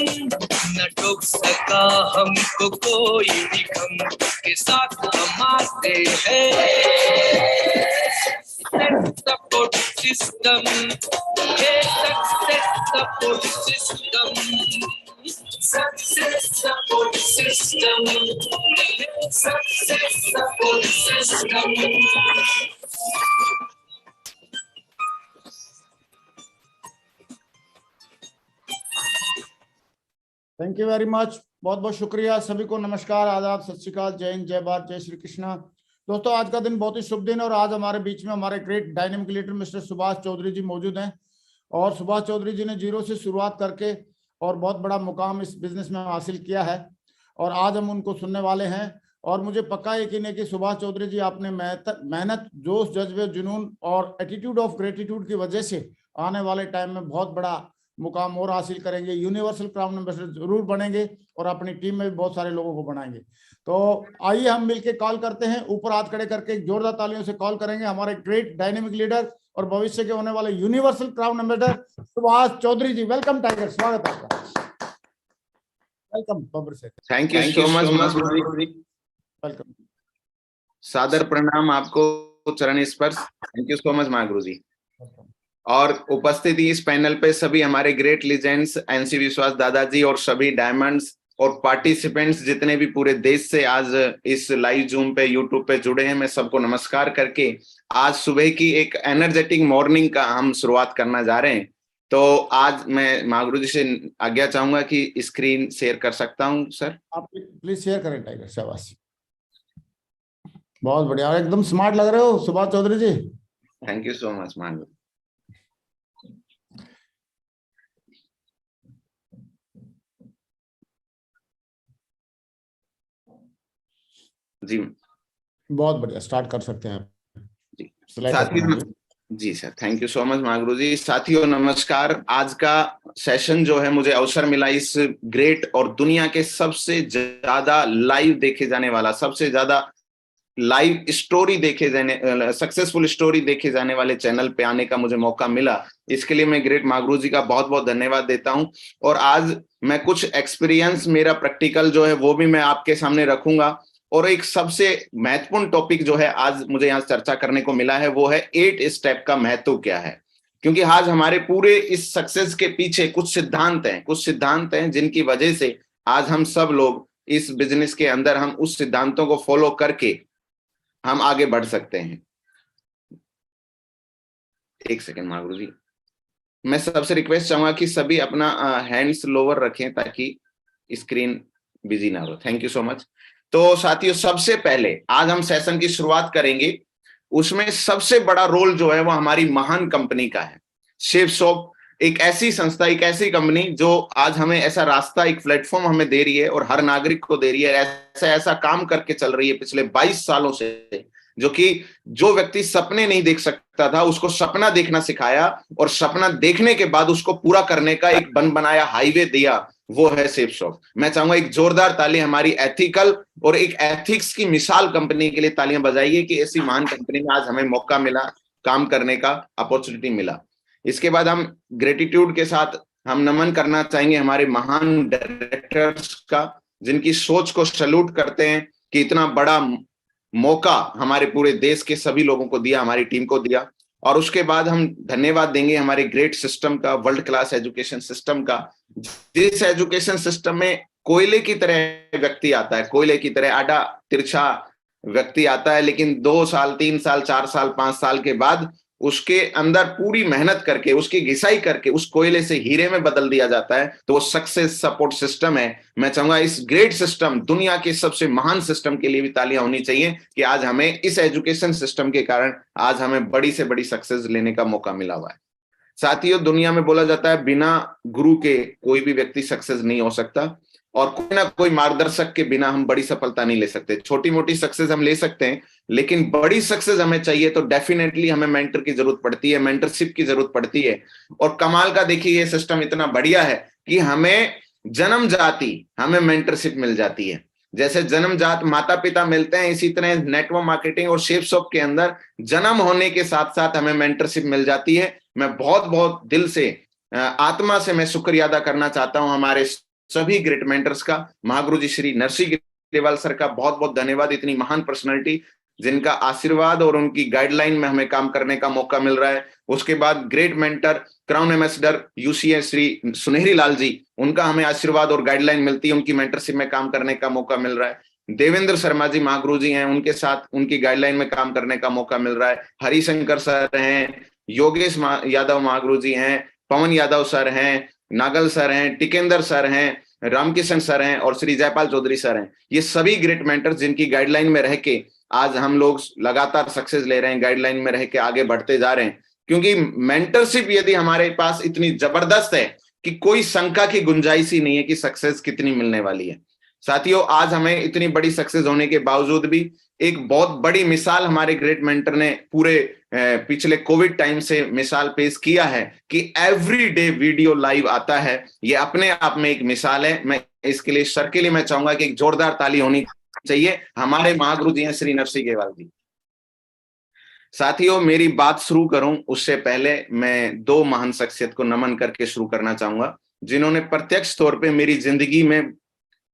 न टोक सका हमको कोई भी, हम के साथ हम आते हैं। सपोर्ट सिस्टम, ये success support system, success support system, success support system. Thank you very much, बहुत बहुत शुक्रिया। सभी को नमस्कार, आदाब, सत श्री अकाल, जय हिंद, जय भारत, जय श्री कृष्णा। दोस्तों, आज का दिन बहुत ही शुभ दिन है और आज हमारे बीच में हमारे great dynamic leader mister Subhash Chaudhary ji मौजूद हैं। और सुभाष चौधरी जी ने जीरो से शुरुआत करके और बहुत बड़ा मुकाम इस बिजनेस में हासिल किया है और आज हम उनको सुनने वाले हैं। और मुझे पक्का यकीन है कि सुभाष चौधरी जी आपने मेहनत, जोश, जज्बे, जुनून और एटीट्यूड ऑफ ग्रेटिट्यूड की वजह से आने वाले टाइम में बहुत बड़ा मुकाम और हासिल करेंगे, यूनिवर्सल क्राउन एम्बेसडर जरूर बनेंगे और अपनी टीम में भी बहुत सारे लोगों को बनाएंगे। तो आइए हम मिलके कॉल करते हैं, ऊपर हाथ खड़े करके जोरदार तालियों से कॉल करेंगे हमारे ग्रेट डायनेमिक लीडर और भविष्य के होने वाले universal crown ambassador Subhash Chaudhary ji. Welcome tiger, स्वागत है आपका। वेलकम बब्बर से। थैंक यू सो मच महागुरुजी। वेलकम। सादर प्रणाम आपको, चरण स्पर्श। थैंक यू सो मच महागुरुजी। और उपस्थिति इस पैनल पे सभी हमारे ग्रेट लीजेंड्स, एनसी विश्वास दादाजी और सभी डायमंड्स और पार्टिसिपेंट्स जितने भी पूरे देश से आज इस लाइव जूम पे, यूट्यूब पे जुड़े हैं, मैं सबको नमस्कार करके आज सुबह की एक एनर्जेटिक मॉर्निंग का हम शुरुआत करना जा रहे हैं। तो आज मैं महागुरुजी से आज्ञा चाहूंगा कि स्क्रीन शेयर कर सकता हूं सर? आप प्लीज शेयर करें टाइगर। शाबाश, बहुत बढ़िया, एकदम स्मार्ट लग रहे हो Subhash Chaudhary ji. Thank you so much महागुरु जी। बहुत बढ़िया, स्टार्ट कर सकते हैं जी। साथियों, जी sir, thank you so much महागुरु जी। साथियों नमस्कार। आज का सेशन जो है, मुझे अवसर मिला इस ग्रेट और दुनिया के सबसे ज्यादा लाइव देखे जाने वाला, सबसे ज्यादा लाइव स्टोरी देखे जाने, सक्सेसफुल स्टोरी देखे जाने वाले चैनल पे आने का मुझे मौका मिला। इसके लिए मैं ग्रेट महागुरु जी का बहुत बहुत धन्यवाद देता हूं। और आज मैं कुछ एक्सपीरियंस, मेरा प्रैक्टिकल जो है वो भी मैं आपके सामने रखूंगा। और एक सबसे महत्वपूर्ण टॉपिक जो है आज मुझे यहाँ चर्चा करने को मिला है, वो है 8 स्टेप का महत्व क्या है। क्योंकि आज हमारे पूरे इस सक्सेस के पीछे कुछ सिद्धांत हैं जिनकी वजह से आज हम सब लोग इस बिजनेस के अंदर हम उस सिद्धांतों को फॉलो करके हम आगे बढ़ सकते हैं। एक सेकेंड महागुरु जी, मैं सबसे रिक्वेस्ट चाहूंगा कि सभी अपना हैंड्स लोअर रखें ताकि स्क्रीन बिजी ना हो। Thank you so much. तो साथियों, सबसे पहले आज हम सेशन की शुरुआत करेंगे, उसमें सबसे बड़ा रोल जो है वो हमारी महान कंपनी का है। शेफसॉफ्ट एक ऐसी संस्था, एक ऐसी कंपनी जो आज हमें ऐसा रास्ता, एक प्लेटफॉर्म हमें दे रही है और हर नागरिक को दे रही है। ऐसा काम करके चल रही है पिछले 22 सालों से, जो कि जो व्यक्ति सपने नहीं देख सकता था उसको सपना देखना सिखाया और सपना देखने के बाद उसको पूरा करने का एक बन बनाया हाईवे दिया, वो है शेफसॉफ्ट। मैं चाहूंगा एक जोरदार ताली हमारी एथिकल और एक एथिक्स की मिसाल कंपनी के लिए तालियां बजाइए कि ऐसी महान कंपनी में आज हमें मौका मिला, काम करने का अपॉर्चुनिटी मिला। इसके बाद हम ग्रेटिट्यूड के साथ हम नमन करना चाहेंगे हमारे महान डायरेक्टर्स का, जिनकी सोच को सैल्यूट करते हैं कि इतना बड़ा मौका हमारे पूरे देश के सभी लोगों को दिया, हमारी टीम को दिया। और उसके बाद हम धन्यवाद देंगे हमारे ग्रेट सिस्टम का, वर्ल्ड क्लास एजुकेशन सिस्टम का, जिस एजुकेशन सिस्टम में कोयले की तरह व्यक्ति आता है, कोयले की तरह आड़ा तिरछा व्यक्ति आता है, लेकिन 2 साल, 3 साल, 4 साल, 5 साल के बाद उसके अंदर पूरी मेहनत करके, उसकी घिसाई करके उस कोयले से हीरे में बदल दिया जाता है। तो वो सक्सेस सपोर्ट सिस्टम है। मैं चाहूंगा इस ग्रेट सिस्टम, दुनिया के सबसे महान सिस्टम के लिए भी तालियां होनी चाहिए कि आज हमें इस एजुकेशन सिस्टम के कारण आज हमें बड़ी से बड़ी सक्सेस लेने का मौका मिला हुआ है। साथियों, दुनिया में बोला जाता है बिना गुरु के कोई भी व्यक्ति सक्सेस नहीं हो सकता और कोई ना कोई मार्गदर्शक के बिना हम बड़ी सफलता नहीं ले सकते। छोटी मोटी सक्सेस हम ले सकते हैं, लेकिन बड़ी सक्सेस हमें चाहिए तो डेफिनेटली हमें मेंटर की जरूरत पड़ती है, मेंटरशिप की जरूरत पड़ती है। और कमाल का देखिए, ये सिस्टम इतना बढ़िया है कि हमें जन्म जाति हमें मेंटरशिप मिल जाती है। जैसे जन्मजात माता पिता मिलते हैं, इसी तरह नेटवर्क मार्केटिंग और शेफसॉफ्ट के अंदर जन्म होने के साथ साथ हमें मेंटरशिप मिल जाती है। मैं बहुत बहुत दिल से, आत्मा से मैं शुक्रिया अदा करना चाहता हूं हमारे सभी ग्रेट मेंटर्स का, महागुरु जी श्री नरसिंह ग्रेवाल सर का बहुत बहुत धन्यवाद। इतनी महान पर्सनालिटी जिनका आशीर्वाद और उनकी गाइडलाइन में हमें काम करने का मौका मिल रहा है। उसके बाद great mentor crown ambassador UCA Shri सुनहरी लाल जी, उनका हमें आशीर्वाद और गाइडलाइन मिलती है, उनकी मेंटरशिप में काम करने का मौका मिल रहा है। देवेंद्र शर्मा जी महागुरु जी हैं, उनके साथ उनकी गाइडलाइन में काम करने का मौका मिल रहा है। हरिशंकर सर हैं, योगेश यादव महागुरु जी हैं, पवन यादव सर हैं, नागल सर हैं, टिकेंद्र सर हैं, रामकिशन सर हैं और श्री जयपाल चौधरी सर हैं। ये सभी ग्रेट मेंटर्स जिनकी गाइडलाइन में रह के आज हम लोग लगातार सक्सेस ले रहे हैं, गाइडलाइन में रह के आगे बढ़ते जा रहे हैं। क्योंकि मेंटरशिप यदि हमारे पास इतनी जबरदस्त है कि कोई शंका की गुंजाइश ही नहीं है कि सक्सेस कितनी मिलने वाली है। साथियों, आज हमें इतनी बड़ी सक्सेस होने के बावजूद भी एक बहुत बड़ी मिसाल हमारे ग्रेट मेंटर ने पूरे पिछले कोविड टाइम से मिसाल पेश किया है कि एवरी डे वीडियो लाइव आता है। ये अपने आप में एक मिसाल है। मैं इसके लिए सर के लिए मैं चाहूंगा कि एक जोरदार ताली होनी चाहिए। हमारे महागुरु जी हैं श्री नरसिंह ग्रेवाल जी। साथियों, मेरी बात शुरू करूं उससे पहले मैं दो महान शख्सियत को नमन करके शुरू करना चाहूंगा, जिन्होंने प्रत्यक्ष तौर पे मेरी जिंदगी में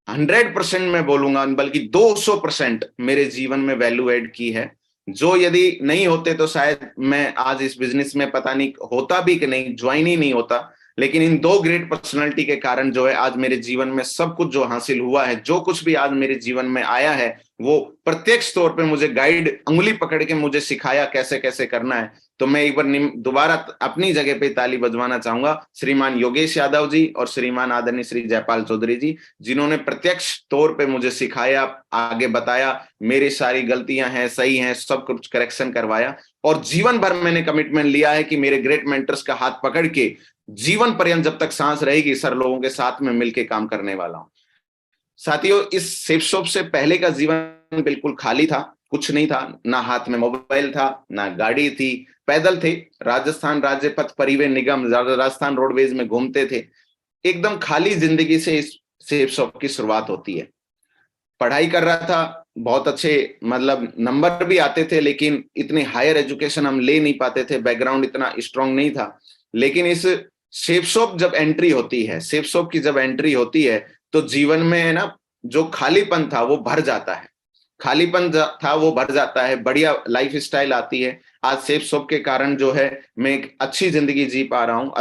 100% मैं बोलूंगा, बल्कि 200% मेरे जीवन में वैल्यू ऐड की है। जो यदि नहीं होते तो शायद मैं आज इस बिजनेस में पता नहीं होता भी कि नहीं, ज्वाइन ही नहीं होता। लेकिन इन दो ग्रेट पर्सनालिटी के कारण जो है आज मेरे जीवन में सब कुछ जो हासिल हुआ है, जो कुछ भी आज मेरे जीवन में आया है, वो प्रत्यक्ष तौर पे मुझे गाइड उंगली पकड़ के मुझे सिखाया कैसे कैसे करना है। तो मैं एक बार दोबारा अपनी जगह पे ताली बजवाना चाहूंगा श्रीमान योगेश यादव जी और श्रीमान आदरणीय श्री जयपाल चौधरी जी, जिन्होंने प्रत्यक्ष तौर पे मुझे सिखाया, आगे बताया, मेरी सारी गलतियां हैं सही हैं सब कुछ करेक्शन करवाया। और जीवन भर मैंने कमिटमेंट लिया है कि मेरे ग्रेट मेंटर्स का हाथ पकड़ के जीवन पर्यंत जब तक सांस रहेगी सर लोगों के साथ में मिलके काम करने वाला हूं। साथियों, इस सेफ शॉप से पहले का जीवन बिल्कुल खाली था, कुछ नहीं था, ना हाथ में मोबाइल था, ना गाड़ी थी, पैदल थे, राजस्थान राज्य पथ परिवहन निगम राजस्थान रोडवेज में घूमते थे। एकदम खाली जिंदगी से इस सेफ शॉप की शुरुआत होती है। पढ़ाई कर रहा था, बहुत अच्छे मतलब नंबर भी आते थे, लेकिन इतनी हायर एजुकेशन हम ले नहीं पाते थे, बैकग्राउंड इतना स्ट्रांग नहीं था। लेकिन इस सेफ शॉप जब एंट्री होती है, सेफ शॉप की जब एंट्री होती है तो जीवन में है ना, जो खालीपन था वो भर जाता है, खालीपन था वो भर जाता है, बढ़िया लाइफ स्टाइल आती है। आज सेफ शॉप के कारण जो है मैं एक अच्छी जिंदगी जी पा रहा हूँ,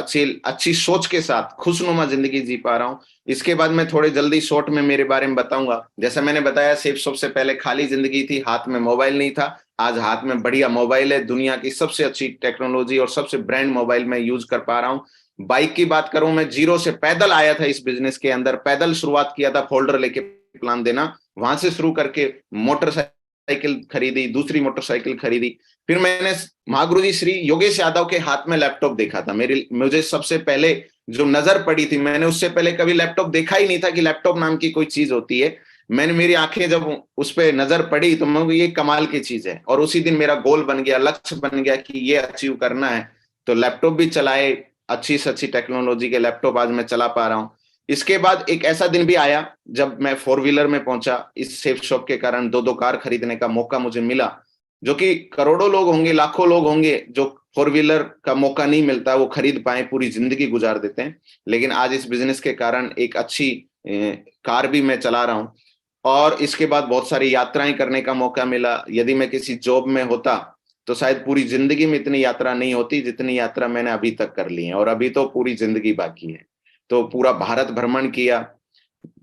अच्छी सोच के साथ खुशनुमा जिंदगी जी पा रहा हूँ। इसके बाद मैं थोड़े जल्दी शॉर्ट में मेरे बारे में बताऊंगा। जैसा मैंने बताया, सेफ शॉप से पहले खाली जिंदगी थी, हाथ में मोबाइल नहीं था, आज हाथ में बढ़िया मोबाइल है, दुनिया की सबसे अच्छी टेक्नोलॉजी और सबसे ब्रांड मोबाइल मैं यूज कर पा रहा हूँ। बाइक की बात करूं, मैं जीरो से पैदल आया था इस बिजनेस के अंदर, पैदल शुरुआत किया था, फोल्डर लेके प्लान देना, वहां से शुरू करके मोटरसाइकिल खरीदी, दूसरी मोटरसाइकिल खरीदी। फिर मैंने महागुरु जी श्री योगेश यादव के हाथ में लैपटॉप देखा था। मुझे सबसे पहले जो नजर पड़ी थी, मैंने उससे पहले कभी लैपटॉप देखा ही नहीं था कि लैपटॉप नाम की कोई चीज होती है। मेरी आंखें जब उस पर नजर पड़ी तो मैं ये कमाल की चीज है, और उसी दिन मेरा गोल बन गया, लक्ष्य बन गया कि ये अचीव करना है। तो लैपटॉप भी चलाए, अच्छी से अच्छी टेक्नोलॉजी के लैपटॉप आज मैं चला पा रहा हूँ। इसके बाद एक ऐसा दिन भी आया जब मैं 4 व्हीलर में पहुंचा, इस सेफ शॉप के कारण 2 कार खरीदने का मौका मुझे मिला, जो कि करोड़ों लोग होंगे, लाखों लोग होंगे जो 4 व्हीलर का मौका नहीं मिलता, वो खरीद पाए, पूरी जिंदगी गुजार देते हैं। लेकिन आज इस बिजनेस के कारण एक अच्छी कार भी मैं चला रहा हूँ। और इसके बाद बहुत सारी यात्राएं करने का मौका मिला। यदि मैं किसी जॉब में होता तो शायद पूरी जिंदगी में इतनी यात्रा नहीं होती जितनी यात्रा मैंने अभी तक कर ली है, और अभी तो पूरी जिंदगी बाकी है। तो पूरा भारत भ्रमण किया,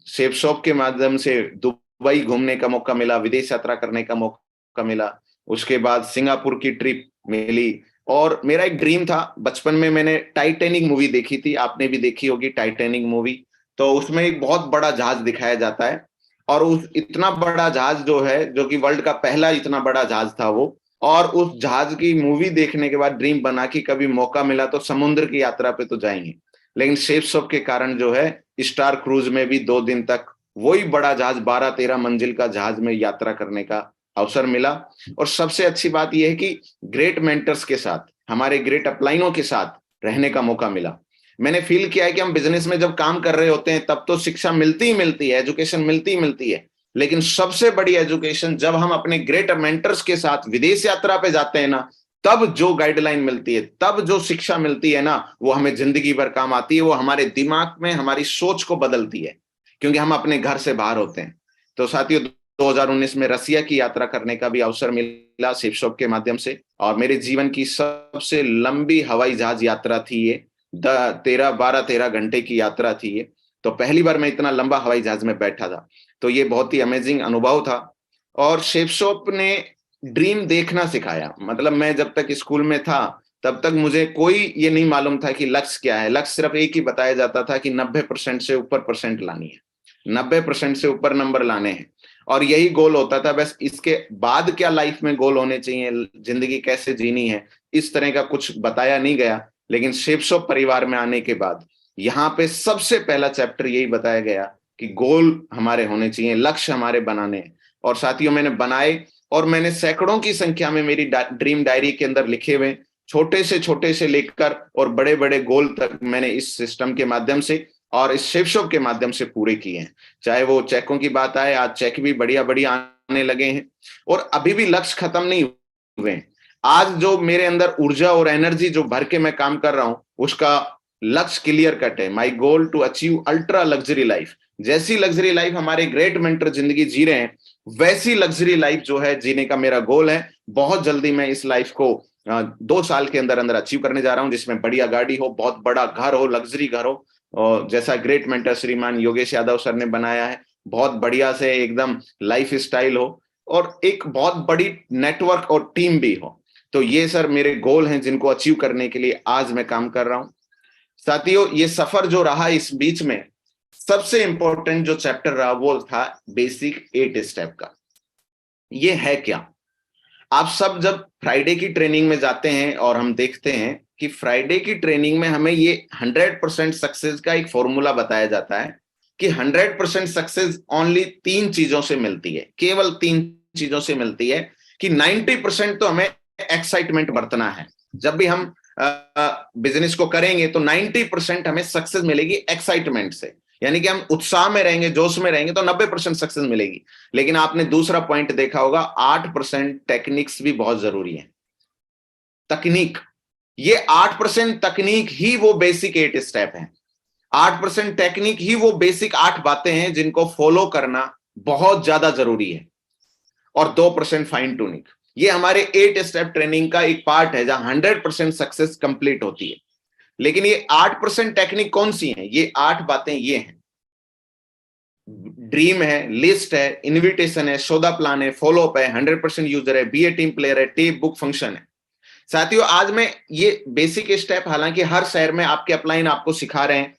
सेफ शॉप के माध्यम से दुबई घूमने का मौका मिला, विदेश यात्रा करने का मौका मिला, उसके बाद सिंगापुर की ट्रिप मिली। और मेरा एक ड्रीम था, बचपन में मैंने टाइटैनिक मूवी देखी थी, आपने भी देखी होगी टाइटैनिक मूवी। तो उसमें एक बहुत बड़ा जहाज दिखाया जाता है, और उस इतना बड़ा जहाज जो है, जो कि वर्ल्ड का पहला इतना बड़ा जहाज था वो, और उस जहाज की मूवी देखने के बाद ड्रीम बना कि कभी मौका मिला तो समुद्र की यात्रा पे तो जाएंगे। लेकिन सेफ शॉप के कारण जो है स्टार क्रूज में भी 2 दिन तक वही बड़ा जहाज 12-13 मंजिल का जहाज में यात्रा करने का अवसर मिला। और सबसे अच्छी बात यह है कि ग्रेट मेंटर्स के साथ, हमारे ग्रेट अपलाइनों के साथ रहने का मौका मिला। मैंने फील किया है कि हम बिजनेस में जब काम कर रहे होते हैं तब तो शिक्षा मिलती ही मिलती है, एजुकेशन मिलती ही मिलती है, लेकिन सबसे बड़ी एजुकेशन जब हम अपने ग्रेट मेंटर्स के साथ विदेश यात्रा पे जाते हैं ना, तब जो गाइडलाइन मिलती है, तब जो शिक्षा मिलती है ना, वो हमें जिंदगी भर काम आती है। वो हमारे दिमाग में हमारी सोच को बदलती है, क्योंकि हम अपने घर से बाहर होते हैं। तो साथियों, 2019 में रसिया की यात्रा करने का भी अवसर मिला शिवशॉप के माध्यम से, और मेरे जीवन की सबसे लंबी हवाई जहाज यात्रा थी ये। 13 घंटे की यात्रा थी ये। तो पहली बार मैं इतना लंबा हवाई जहाज में बैठा था, तो ये बहुत ही अमेजिंग अनुभव था। और शिवशॉप ने ड्रीम देखना सिखाया। मतलब मैं जब तक स्कूल में था तब तक मुझे कोई ये नहीं मालूम था कि लक्ष्य क्या है। लक्ष्य सिर्फ एक ही बताया जाता था कि 90% से ऊपर परसेंट लानी है, 90% से ऊपर नंबर लाने हैं, और यही गोल होता था। बस इसके बाद क्या लाइफ में गोल होने चाहिए, जिंदगी कैसे जीनी है, इस तरह का कुछ बताया नहीं गया। लेकिन शिवशॉप परिवार में आने के बाद यहाँ पे सबसे पहला चैप्टर यही बताया गया कि गोल हमारे होने चाहिए, लक्ष्य हमारे बनाने हैं। और साथियों, मैंने बनाए, और मैंने सैकड़ों की संख्या में मेरी ड्रीम डायरी के अंदर लिखे हुए छोटे से लेकर और बड़े बड़े गोल तक मैंने इस सिस्टम के माध्यम से और इस शिवशॉप के माध्यम से पूरे किए हैं। चाहे वो चेकों की बात आए, आज चेक भी बढ़िया बढ़िया आने लगे हैं, और अभी भी लक्ष्य खत्म नहीं हुए हैं। आज जो मेरे अंदर ऊर्जा और एनर्जी जो भर के मैं काम कर रहा हूं, उसका लक्ष्य क्लियर कट है। My goal to achieve ultra luxury life. जैसी लग्जरी लाइफ हमारे ग्रेट मेंटर जिंदगी जी रहे हैं, वैसी लग्जरी लाइफ जो है जीने का मेरा गोल है। बहुत जल्दी मैं इस लाइफ को 2 साल के अंदर अंदर अचीव करने जा रहा हूं, जिसमें बढ़िया गाड़ी हो, बहुत बड़ा घर हो, लग्जरी घर हो, और जैसा ग्रेट मेंटर श्रीमान योगेश यादव सर ने बनाया है, बहुत बढ़िया से एकदम लाइफ स्टाइल हो, और एक बहुत बड़ी नेटवर्क और टीम भी हो। तो ये सर मेरे गोल हैं, जिनको अचीव करने के लिए आज मैं काम कर रहा हूं। साथियों, ये सफर जो रहा, इस बीच में सबसे इंपॉर्टेंट जो चैप्टर रहा वो था बेसिक 8 स्टेप का। ये है क्या? आप सब जब फ्राइडे की ट्रेनिंग में जाते हैं और हम देखते हैं कि फ्राइडे की ट्रेनिंग में हमें ये 100% सक्सेस का एक फॉर्मूला बताया जाता है कि 100% सक्सेस ओनली 3 चीजों से मिलती है, केवल 3 चीजों से मिलती है। कि 90% तो हमें एक्साइटमेंट बरतना है। जब भी हम बिजनेस को करेंगे तो 90% हमें सक्सेस मिलेगी एक्साइटमेंट से, यानी कि हम उत्साह में रहेंगे, जोश में रहेंगे, तो 90% सक्सेस मिलेगी। लेकिन आपने दूसरा पॉइंट देखा होगा, 8% टेक्निक्स भी बहुत जरूरी है। तकनीक, ये 8% तकनीक ही वो बेसिक 8 स्टेप है। 8% टेक्निक ही वो बेसिक 8 बातें हैं जिनको फॉलो करना बहुत ज्यादा जरूरी है। और 2% फाइन ट्यूनिंग, ये हमारे 8 स्टेप ट्रेनिंग का एक पार्ट है, जहां 100% सक्सेस कंप्लीट होती है। लेकिन ये 8% टेक्निक कौन सी हैं? ये 8 बातें ये हैं: ड्रीम है, लिस्ट है, इनविटेशन है, सौदा प्लान है, फॉलो अप है, 100% यूजर है, बी ए टीम प्लेयर है, टेप बुक फंक्शन है। साथियों, आज मैं ये बेसिक स्टेप, हालांकि हर शहर में आपके अपलाइन आपको सिखा रहे हैं,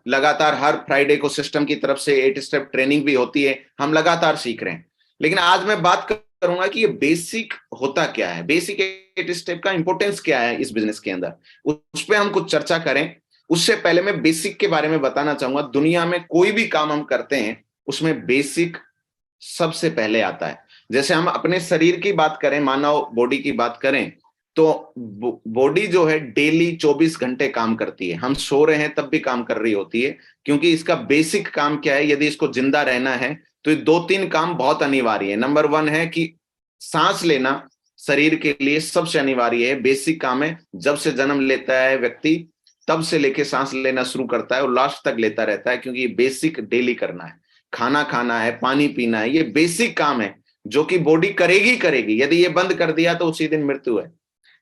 लगातार हर फ्राइडे को सिस्टम की तरफ से 8 स्टेप ट्रेनिंग भी होती है, हम लगातार सीख रहे हैं। लेकिन आज मैं बात करूंगा कि ये बेसिक होता क्या है, बेसिक 8 स्टेप का इंपॉर्टेंस क्या है इस बिजनेस के अंदर, उस पर हम कुछ चर्चा करें। उससे पहले मैं बेसिक के बारे में बताना चाहूंगा। दुनिया में कोई भी काम हम करते हैं उसमें बेसिक सबसे पहले आता है। जैसे हम अपने शरीर की बात करें, मानव बॉडी की बात करें, तो बॉडी जो है डेली 24 घंटे काम करती है। हम सो रहे हैं तब भी काम कर रही होती है, क्योंकि इसका बेसिक काम क्या है, यदि इसको जिंदा रहना है तो ये 2-3 काम बहुत अनिवार्य है। नंबर 1 है कि सांस लेना शरीर के लिए सबसे अनिवार्य है, बेसिक काम है। जब से जन्म लेता है व्यक्ति, तब से लेके सांस लेना शुरू करता है और लास्ट तक लेता रहता है, क्योंकि ये बेसिक डेली करना है। खाना खाना है, पानी पीना है, ये बेसिक काम है जो कि बॉडी करेगी। यदि ये बंद कर दिया तो उसी दिन मृत्यु है।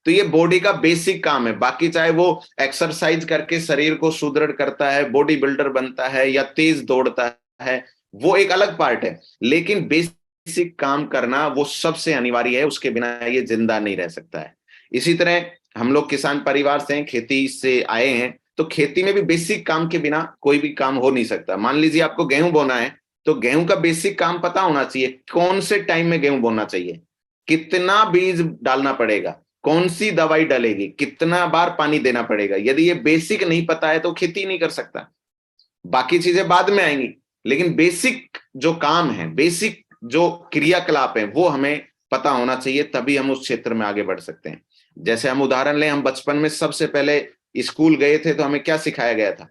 तो ये बॉडी का बेसिक काम है। बाकी चाहे वो एक्सरसाइज करके शरीर को सुदृढ़ करता है, बॉडी बिल्डर बनता है, या तेज दौड़ता है, वो एक अलग पार्ट है। लेकिन बेसिक काम करना वो सबसे अनिवार्य है, उसके बिना ये जिंदा नहीं रह सकता है। इसी तरह हम लोग किसान परिवार से हैं, खेती से आए हैं, तो खेती में भी बेसिक काम के बिना कोई भी काम हो नहीं सकता। मान लीजिए आपको गेहूं बोना है, तो गेहूं का बेसिक काम पता होना चाहिए, कौन से टाइम में गेहूं बोना चाहिए, कितना बीज डालना पड़ेगा, कौन सी दवाई डलेगी, कितना बार पानी देना पड़ेगा। यदि ये बेसिक नहीं पता है तो खेती नहीं कर सकता। बाकी चीजें बाद में आएंगी, लेकिन बेसिक जो काम है, बेसिक जो क्रियाकलाप है, वो हमें पता होना चाहिए, तभी हम उस क्षेत्र में आगे बढ़ सकते हैं। जैसे हम उदाहरण लें, हम बचपन में सबसे पहले स्कूल गए थे तो हमें क्या सिखाया गया था?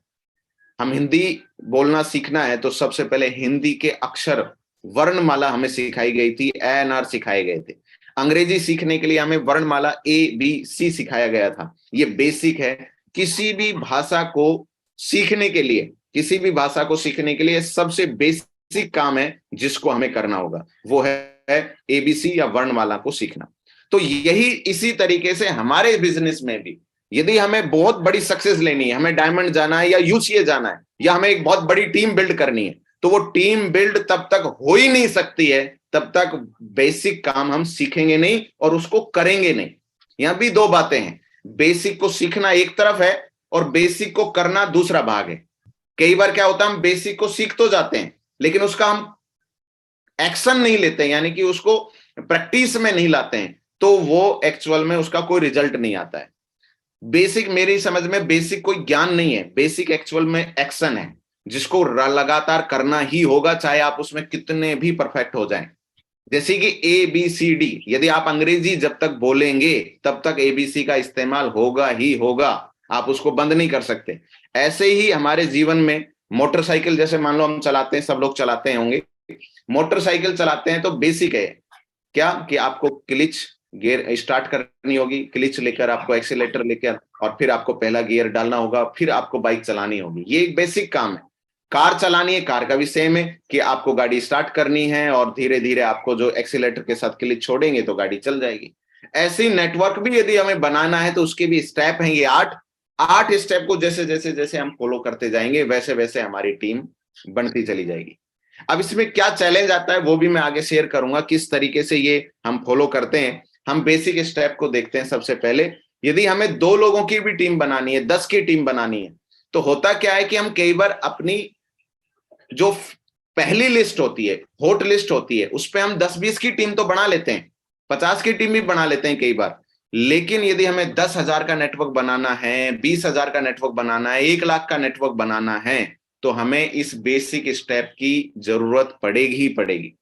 हम हिंदी बोलना सीखना है तो सबसे पहले हिंदी के अक्षर, वर्णमाला हमें सिखाई गई थी, ए एन आर सिखाए गए थे। अंग्रेजी सीखने के लिए हमें वर्णमाला ABC सिखाया गया था। ये बेसिक है। किसी भी भाषा को सीखने के लिए, किसी भी भाषा को सीखने के लिए सबसे बेसिक काम है जिसको हमें करना होगा, वो है ABC या वर्णमाला को सीखना। तो यही इसी तरीके से हमारे बिजनेस में भी, यदि हमें बहुत बड़ी सक्सेस लेनी है, हमें डायमंड जाना है या UCA जाना है, या हमें एक बहुत बड़ी टीम बिल्ड करनी है, तो वो टीम बिल्ड तब तक हो ही नहीं सकती है तब तक बेसिक काम हम सीखेंगे नहीं और उसको करेंगे नहीं। यहां भी दो बातें हैं, बेसिक को सीखना एक तरफ है और बेसिक को करना दूसरा भाग है। कई बार क्या होता है, हम बेसिक को सीख तो जाते हैं लेकिन उसका हम एक्शन नहीं लेते हैं, यानी कि उसको प्रैक्टिस में नहीं लाते हैं, तो वो एक्चुअल में उसका कोई रिजल्ट नहीं आता है। बेसिक मेरी समझ में बेसिक कोई ज्ञान नहीं है, बेसिक एक्चुअल में एक्शन है जिसको लगातार करना ही होगा, चाहे आप उसमें कितने भी परफेक्ट हो जाएं। जैसे कि ABCD, यदि आप अंग्रेजी जब तक बोलेंगे तब तक ABC का इस्तेमाल होगा ही होगा, आप उसको बंद नहीं कर सकते। ऐसे ही हमारे जीवन में मोटरसाइकिल, जैसे मान लो हम चलाते हैं, सब लोग चलाते होंगे, मोटरसाइकिल चलाते हैं तो बेसिक है क्या कि आपको क्लिच गियर स्टार्ट करनी होगी, क्लिच लेकर आपको एक्सीलेटर लेकर, और फिर आपको पहला गियर डालना होगा, फिर आपको बाइक चलानी होगी। ये एक बेसिक काम है। कार चलानी है, कार का भी सेम है कि आपको गाड़ी स्टार्ट करनी है और धीरे धीरे आपको जो एक्सीलेटर के साथ क्लिच छोड़ेंगे तो गाड़ी चल जाएगी। ऐसे ही नेटवर्क भी यदि हमें बनाना है तो उसके भी स्टेप हैं, ये 8 स्टेप को जैसे जैसे जैसे हम फॉलो करते जाएंगे वैसे वैसे हमारी टीम बनती चली जाएगी। अब इसमें क्या चैलेंज आता है वो भी मैं आगे शेयर करूंगा, किस तरीके से ये हम फॉलो करते हैं। हम बेसिक स्टेप को देखते हैं। सबसे पहले, यदि हमें 2 लोगों की भी टीम बनानी है, 10 की टीम बनानी है, तो होता क्या है कि हम कई बार अपनी जो पहली लिस्ट होती है, हॉट लिस्ट होती है, उस पे हम 10-20 की टीम तो बना लेते हैं, 50 की टीम भी बना लेते हैं कई बार। लेकिन यदि हमें 10,000 का नेटवर्क बनाना है, 20,000 का नेटवर्क बनाना है, 1 लाख का नेटवर्क बनाना है, तो हमें इस बेसिक स्टेप की जरूरत पड़ेगी ही पड़ेगी।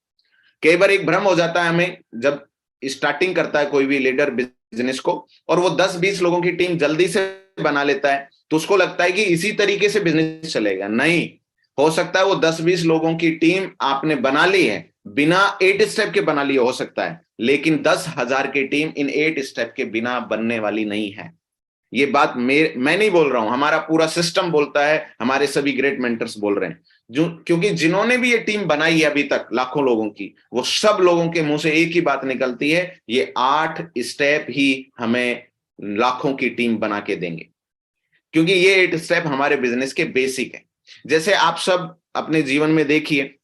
कई बार एक भ्रम हो जाता है हमें, जब स्टार्टिंग करता है कोई भी लीडर बिजनेस को और वो 10-20 लोगों की टीम जल्दी से बना लेता है, तो उसको लगता है कि इसी तरीके से बिजनेस चलेगा। नहीं, हो सकता है वो 10-20 लोगों की टीम आपने बना ली है, बिना 8 स्टेप के बना ली हो सकता है, लेकिन 10,000 की टीम इन 8 स्टेप के बिना बनने वाली नहीं है। ये बात मैं नहीं बोल रहा हूं, हमारा पूरा सिस्टम बोलता है, हमारे सभी ग्रेट मेंटर्स बोल रहे हैं, जो क्योंकि जिन्होंने भी ये टीम बनाई है अभी तक लाखों लोगों की, वो सब लोगों के मुंह से एक ही बात निकलती है, ये 8 स्टेप ही हमें लाखों की टीम बना के देंगे, क्योंकि ये 8 स्टेप हमारे बिजनेस के बेसिक है। जैसे आप सब अपने जीवन में देखिए,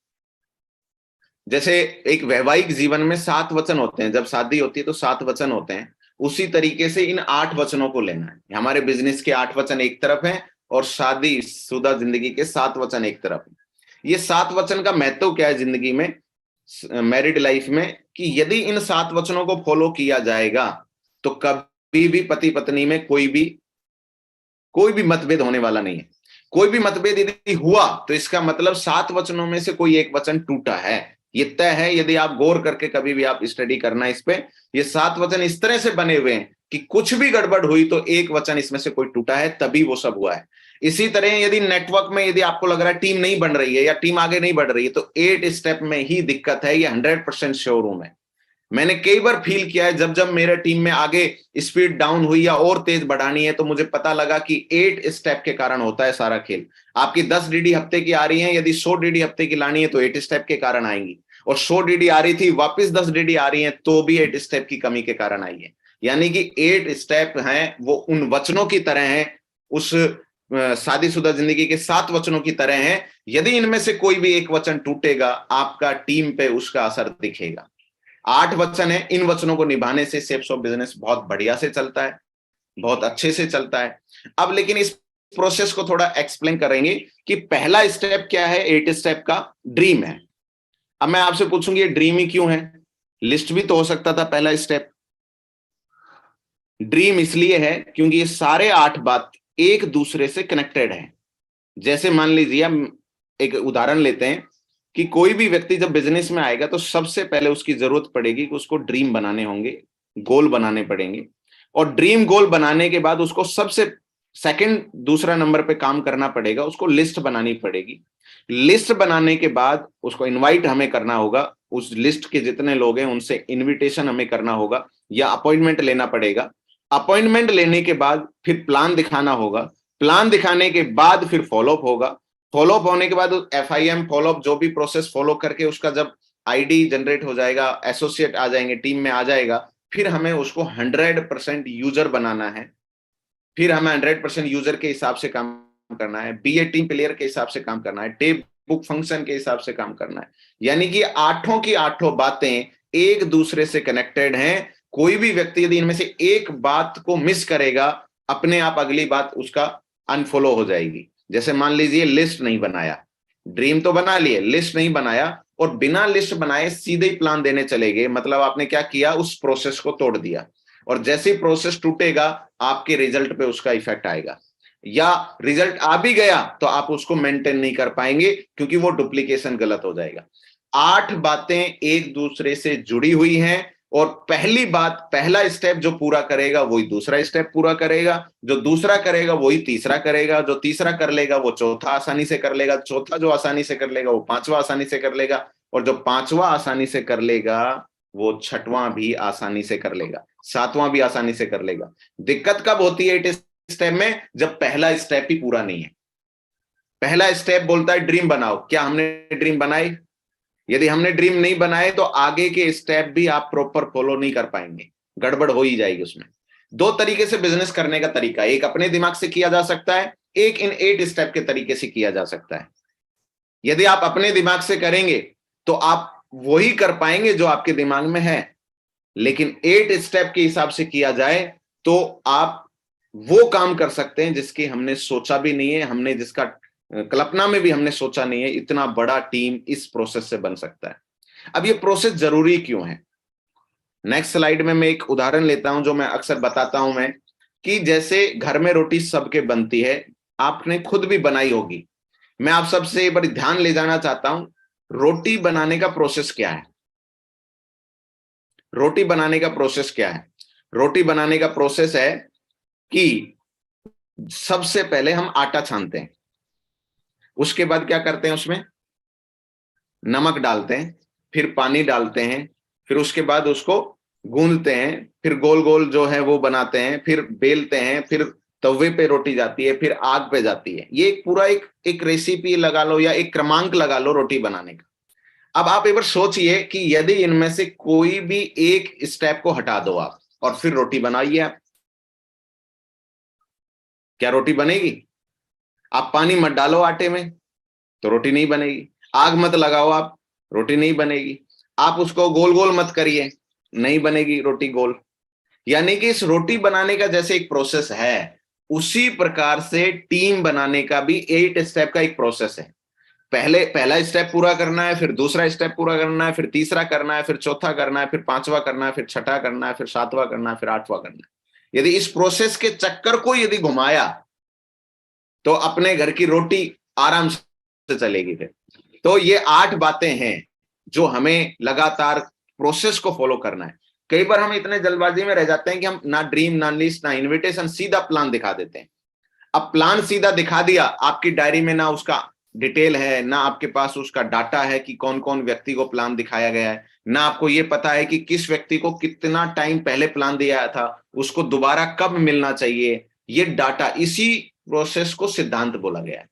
जैसे एक वैवाहिक जीवन में 7 वचन होते हैं, जब शादी होती है तो 7 वचन होते हैं, उसी तरीके से इन 8 वचनों को लेना है। हमारे बिजनेस के 8 वचन एक तरफ हैं और शादीशुदा जिंदगी के 7 वचन एक तरफ हैं। ये 7 वचन का महत्व क्या है जिंदगी में, मैरिड लाइफ में, कि यदि इन 7 वचनों को फॉलो किया जाएगा तो कभी भी पति पत्नी में कोई भी मतभेद होने वाला नहीं है। कोई भी मतभेद यदि हुआ तो इसका मतलब 7 वचनों में से कोई एक वचन टूटा है, ये तय है। यदि आप गौर करके कभी भी आप स्टडी करना इस पे, ये 7 वचन इस तरह से बने हुए हैं कि कुछ भी गड़बड़ हुई तो एक वचन इसमें से कोई टूटा है, तभी वो सब हुआ है। इसी तरह यदि नेटवर्क में यदि आपको लग रहा है टीम नहीं बन रही है या टीम आगे नहीं बढ़ रही है, तो 8 स्टेप में ही दिक्कत है, ये 100% श्योर हूं मैं। मैंने कई बार फील किया है, जब मेरे टीम में आगे स्पीड डाउन हुई या और तेज बढ़ानी है, तो मुझे पता लगा कि 8 स्टेप के कारण होता है सारा खेल। आपकी 10 DD हफ्ते की आ रही है, यदि 100 DD हफ्ते की लानी है तो 8 स्टेप के कारण आएंगी, और 100 DD आ रही थी वापस 10 DD आ रही है तो भी 8 स्टेप की कमी के कारण आई है। यानी कि 8 स्टेप हैं वो उन वचनों की तरह हैं, उस शादीशुदा जिंदगी के 7 वचनों की तरह हैं। यदि इनमें से कोई भी एक वचन टूटेगा, आपका टीम पे उसका असर दिखेगा। 8 वचन है, इन वचनों को निभाने से शेप्स ऑफ बिजनेस बहुत बढ़िया से चलता है, बहुत अच्छे से चलता है। अब लेकिन इस प्रोसेस को थोड़ा एक्सप्लेन करेंगे कि पहला स्टेप क्या है 8 स्टेप का, ड्रीम है। अब मैं आपसे पूछूंगी ये ड्रीम ही क्यों है? लिस्ट भी तो हो सकता था पहला स्टेप। ड्रीम इसलिए है क्योंकि ये सारे 8 बात एक दूसरे से कनेक्टेड है। जैसे मान लीजिए हम एक उदाहरण लेते हैं कि कोई भी व्यक्ति जब बिजनेस में आएगा तो सबसे पहले उसकी जरूरत पड़ेगी कि उसको ड्रीम बनाने होंगे, गोल बनाने पड़ेंगे, और ड्रीम गोल बनाने के बाद उसको सबसे सेकंड दूसरा नंबर पे काम करना पड़ेगा, उसको लिस्ट बनानी पड़ेगी। लिस्ट बनाने के बाद उसको इनवाइट हमें करना होगा, उस लिस्ट के जितने लोग हैं उनसे इनविटेशन हमें करना होगा या अपॉइंटमेंट लेना पड़ेगा। अपॉइंटमेंट लेने के बाद फिर प्लान दिखाना होगा, प्लान दिखाने के बाद फिर फॉलोअप होगा, फॉलोअप होने के बाद FIM फॉलोअप जो भी प्रोसेस फॉलो करके उसका जब ID जनरेट हो जाएगा, एसोसिएट आ जाएंगे, टीम में आ जाएगा, फिर हमें उसको 100% यूजर बनाना है। फिर हमें 100% यूजर के हिसाब से काम करना है, BA टीम प्लेयर के हिसाब से काम करना है, टेप बुक फंक्शन के हिसाब से काम करना है। यानी कि 8 की 8 बातें एक दूसरे से कनेक्टेड हैं। कोई भी व्यक्ति यदि इनमें से एक बात को मिस करेगा, अपने आप अगली बात उसका अनफॉलो हो जाएगी। जैसे मान लीजिए लिस्ट नहीं बनाया, ड्रीम तो बना लिए, लिस्ट नहीं बनाया और बिना लिस्ट बनाए सीधे ही प्लान देने चले गए, मतलब आपने क्या किया, उस प्रोसेस को तोड़ दिया। और जैसे ही प्रोसेस टूटेगा आपके रिजल्ट पे उसका इफेक्ट आएगा, या रिजल्ट आ भी गया तो आप उसको मेंटेन नहीं कर पाएंगे क्योंकि वो डुप्लीकेशन गलत हो जाएगा। 8 बातें एक दूसरे से जुड़ी हुई हैं और पहली बात, पहला स्टेप जो पूरा करेगा वही दूसरा स्टेप पूरा करेगा, जो दूसरा करेगा वही तीसरा करेगा, जो तीसरा कर लेगा वो चौथा आसानी से कर लेगा, चौथा जो आसानी से कर लेगा वो पांचवा आसानी से कर लेगा, और जो पांचवा आसानी से कर लेगा वो छठवां भी आसानी से कर लेगा, सातवां भी आसानी से कर लेगा। दिक्कत कब होती है 8 स्टेप में? जब पहला स्टेप ही पूरा नहीं है। पहला स्टेप बोलता है ड्रीम बनाओ, क्या हमने ड्रीम बनाई? यदि हमने ड्रीम नहीं बनाए तो आगे के स्टेप भी आप प्रॉपर फॉलो नहीं कर पाएंगे, गड़बड़ हो ही जाएगी उसमें। 2 तरीके से बिजनेस करने का तरीका, एक अपने दिमाग से किया जा सकता है, एक इन 8 स्टेप के तरीके से किया जा सकता है। यदि आप अपने दिमाग से करेंगे तो आप वही कर पाएंगे जो आपके दिमाग में है, लेकिन 8 स्टेप के हिसाब से किया जाए तो आप वो काम कर सकते हैं जिसकी हमने सोचा भी नहीं है, हमने जिसका कल्पना में भी हमने सोचा नहीं है। इतना बड़ा टीम इस प्रोसेस से बन सकता है। अब ये प्रोसेस जरूरी क्यों है? नेक्स्ट स्लाइड में मैं एक उदाहरण लेता हूं जो मैं अक्सर बताता हूं मैं, कि जैसे घर में रोटी सबके बनती है, आपने खुद भी बनाई होगी। मैं आप सबसे एक बार ध्यान ले जाना चाहता हूं, रोटी बनाने का प्रोसेस क्या है? रोटी बनाने का प्रोसेस क्या है? रोटी बनाने का प्रोसेस है कि सबसे पहले हम आटा छानते हैं, उसके बाद क्या करते हैं, उसमें नमक डालते हैं, फिर पानी डालते हैं, फिर उसके बाद उसको गूंदते हैं, फिर गोल गोल जो है वो बनाते हैं, फिर बेलते हैं, फिर तवे पे रोटी जाती है, फिर आग पे जाती है। ये एक पूरा एक रेसिपी लगा लो या एक क्रमांक लगा लो रोटी बनाने का। अब आप एक बार सोचिए कि यदि इनमें से कोई भी एक स्टेप को हटा दो आप और फिर रोटी बनाइए आप, क्या रोटी बनेगी? आप पानी मत डालो आटे में तो रोटी नहीं बनेगी, आग मत लगाओ आप, रोटी नहीं बनेगी, आप उसको गोल गोल मत करिए, नहीं बनेगी रोटी गोल। यानी कि इस रोटी बनाने का जैसे एक प्रोसेस है, उसी प्रकार से टीम बनाने का भी 8 स्टेप का एक प्रोसेस है। पहला स्टेप पूरा करना है, फिर दूसरा स्टेप पूरा करना है, फिर तीसरा करना है, फिर चौथा करना है, फिर पांचवा करना है, फिर छठा करना है, फिर सातवां करना है, फिर आठवां करना है। यदि इस प्रोसेस के चक्कर को यदि घुमाया तो अपने घर की रोटी आराम से चलेगी। फिर तो ये 8 बातें हैं जो हमें लगातार प्रोसेस को फॉलो करना है। कई बार हम इतने जल्दबाजी में रह जाते हैं कि हम ना ड्रीम, ना लिस्ट, ना इनविटेशन, सीधा प्लान दिखा देते हैं। अब प्लान सीधा दिखा दिया, आपकी डायरी में ना उसका डिटेल है, ना आपके पास उसका डाटा है कि कौन कौन व्यक्ति को प्लान दिखाया गया है, ना आपको ये पता है कि किस व्यक्ति को कितना टाइम पहले प्लान दिया था, उसको दोबारा कब मिलना चाहिए। ये डाटा, इसी प्रोसेस को सिद्धांत बोला गया है।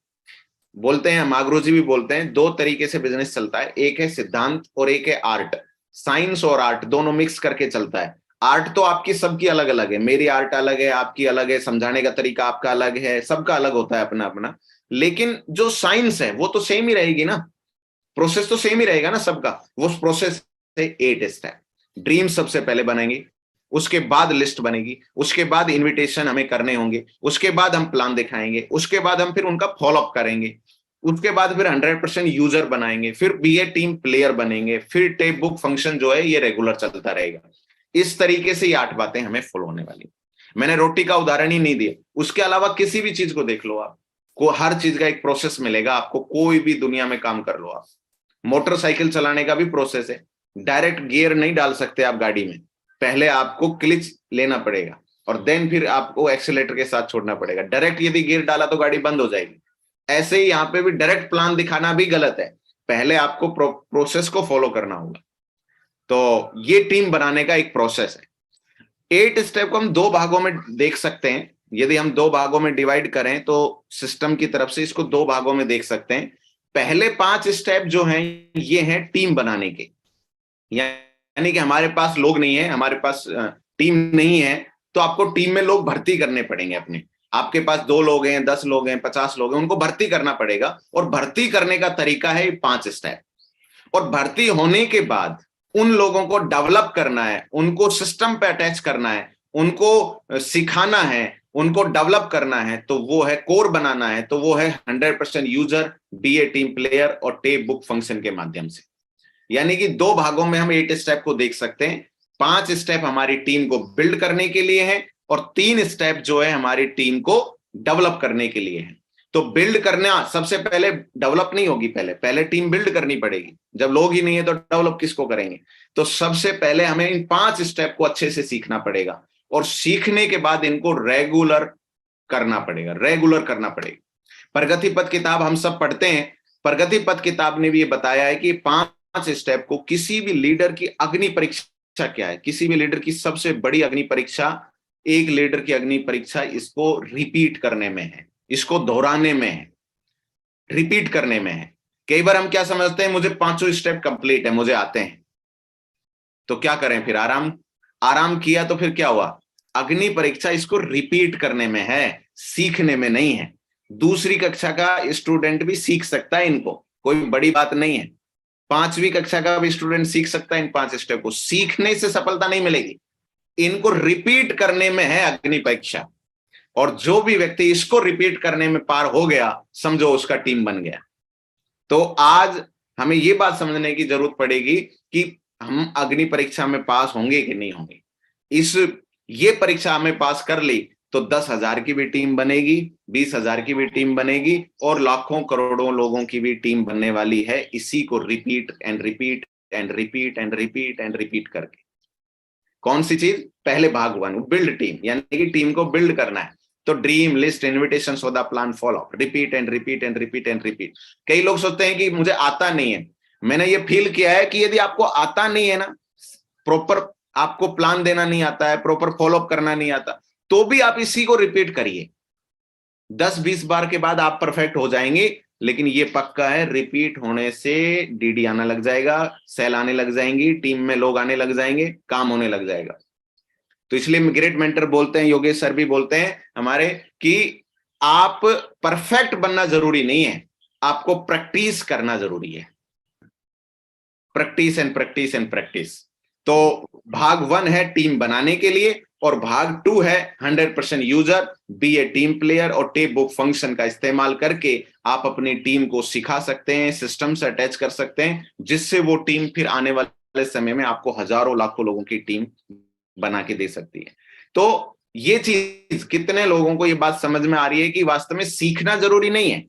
बोलते हैं, मागरू जी भी बोलते हैं, 2 तरीके से बिजनेस चलता है, एक है सिद्धांत और एक है आर्ट। साइंस और आर्ट दोनों मिक्स करके चलता है। आर्ट तो आपकी सबकी अलग अलग है, मेरी आर्ट अलग है, आपकी अलग है, समझाने का तरीका आपका अलग है, सबका अलग होता है अपना अपना। लेकिन जो साइंस है वो तो सेम ही रहेगी ना, प्रोसेस तो सेम ही रहेगा ना सबका। वो प्रोसेस है 8 स्टेप। ड्रीम सबसे पहले बनेंगे, उसके बाद लिस्ट बनेगी, उसके बाद इनविटेशन हमें करने होंगे, उसके बाद हम प्लान दिखाएंगे, उसके बाद हम फिर उनका फॉलोअप करेंगे, उसके बाद फिर 100% यूजर बनाएंगे, फिर BA टीम प्लेयर बनेंगे, फिर टेप बुक फंक्शन जो है ये रेगुलर चलता रहेगा। इस तरीके से ये 8 बातें हमें फॉलो होने वाली। मैंने रोटी का उदाहरण ही नहीं दिया, उसके अलावा किसी भी चीज को देख लो आप, को हर चीज का एक प्रोसेस मिलेगा आपको। कोई भी दुनिया में काम कर लो आप, मोटरसाइकिल चलाने का भी प्रोसेस है। डायरेक्ट गियर नहीं डाल सकते आप गाड़ी में, पहले आपको क्लिच लेना पड़ेगा और देन फिर आपको एक्सीलेटर के साथ छोड़ना पड़ेगा। डायरेक्ट यदि गियर डाला तो गाड़ी बंद हो जाएगी। ऐसे ही यहाँ पे भी डायरेक्ट प्लान दिखाना भी गलत है, पहले आपको प्रोसेस को फॉलो करना होगा। तो ये टीम बनाने का एक प्रोसेस है। 8 स्टेप को हम 2 भागों में देख सकते हैं। यदि हम 2 भागों में डिवाइड करें तो सिस्टम की तरफ से इसको 2 भागों में देख सकते हैं। पहले 5 स्टेप जो हैं ये हैं टीम बनाने के, यानी कि हमारे पास लोग नहीं है, हमारे पास टीम नहीं है, तो आपको टीम में लोग भर्ती करने पड़ेंगे अपने। आपके पास 2 लोग हैं, 10 लोग हैं, 50 लोग हैं, उनको भर्ती करना पड़ेगा। और भर्ती करने का तरीका है 5 स्टेप। और भर्ती होने के बाद उन लोगों को डेवलप करना है, उनको सिस्टम पे अटैच करना है, उनको सिखाना है, उनको डेवलप करना है, तो वो है कोर बनाना है, तो वो है 100% यूजर, बी ए टीम प्लेयर और टेप बुक फंक्शन के माध्यम से। यानी कि 2 भागों में हम 8 स्टेप को देख सकते हैं। 5 स्टेप हमारी टीम को बिल्ड करने के लिए है और 3 स्टेप जो है हमारी टीम को डेवलप करने के लिए है। तो बिल्ड करना सबसे पहले, डेवलप नहीं होगी, पहले टीम बिल्ड करनी पड़ेगी। जब लोग ही नहीं है तो डेवलप किसको करेंगे? तो सबसे पहले हमें इन 5 स्टेप को अच्छे से सीखना पड़ेगा और सीखने के बाद इनको रेगुलर करना पड़ेगा। प्रगति पथ किताब हम सब पढ़ते हैं। प्रगति पथ किताब ने भी ये बताया है कि 5 स्टेप को किसी भी लीडर की अग्नि परीक्षा क्या है, किसी भी लीडर की सबसे बड़ी अग्नि परीक्षा, एक लीडर की अग्नि परीक्षा इसको रिपीट करने में है, इसको दोहराने में है, रिपीट करने में है। कई बार हम क्या समझते हैं, मुझे 5 स्टेप कंप्लीट है, मुझे आते हैं, तो क्या करें फिर? आराम किया तो फिर क्या हुआ? अग्नि परीक्षा इसको रिपीट करने में है, सीखने में नहीं है। दूसरी कक्षा का स्टूडेंट भी सीख सकता है इनको, कोई बड़ी बात नहीं है। 5वीं कक्षा का भी स्टूडेंट सीख सकता है इन 5 स्टेप को। सीखने से सफलता नहीं मिलेगी, इनको रिपीट करने में है अग्नि परीक्षा। और जो भी व्यक्ति इसको रिपीट करने में पार हो गया, समझो उसका टीम बन गया। तो आज हमें ये बात समझने की जरूरत पड़ेगी कि हम अग्नि परीक्षा में पास होंगे कि नहीं होंगे। ये परीक्षा हमें पास कर ली तो 10,000 की भी टीम बनेगी, 20,000 की भी टीम बनेगी और लाखों करोड़ों लोगों की भी टीम बनने वाली है, इसी को repeat and repeat and repeat and repeat and repeat करके। कौन सी चीज? पहले भाग 1 बिल्ड टीम, यानी कि टीम को बिल्ड करना है। तो ड्रीम लिस्ट, इन्विटेशन, सौदा, plan, follow, repeat and repeat and repeat and repeat. कई लोग सोचते हैं कि मुझे आता नहीं है। मैंने ये फील किया है कि यदि आपको आता नहीं है ना, प्रॉपर आपको प्लान देना नहीं आता है, प्रॉपर फॉलो अप करना नहीं आता, तो भी आप इसी को रिपीट करिए। 10-20 बार के बाद आप परफेक्ट हो जाएंगे। लेकिन ये पक्का है, रिपीट होने से डीडी आना लग जाएगा, सेल आने लग जाएंगी, टीम में लोग आने लग जाएंगे, काम होने लग जाएगा। तो इसलिए ग्रेट मेंटर बोलते हैं, योगेश सर भी बोलते हैं हमारे, कि आप परफेक्ट बनना जरूरी नहीं है, आपको प्रैक्टिस करना जरूरी है। Practice and practice and practice. तो भाग 1 है टीम बनाने के लिए और भाग 2 है 100% यूजर, बी ए टीम प्लेयर और टेप बुक फंक्शन का इस्तेमाल करके आप अपनी टीम को सिखा सकते हैं, सिस्टम से अटैच कर सकते हैं, जिससे वो टीम फिर आने वाले समय में आपको हजारों लाखों लोगों की टीम बना के दे सकती है। तो ये चीज कितने लोगों को ये बात समझ में आ रही है कि वास्तव में सीखना जरूरी नहीं है,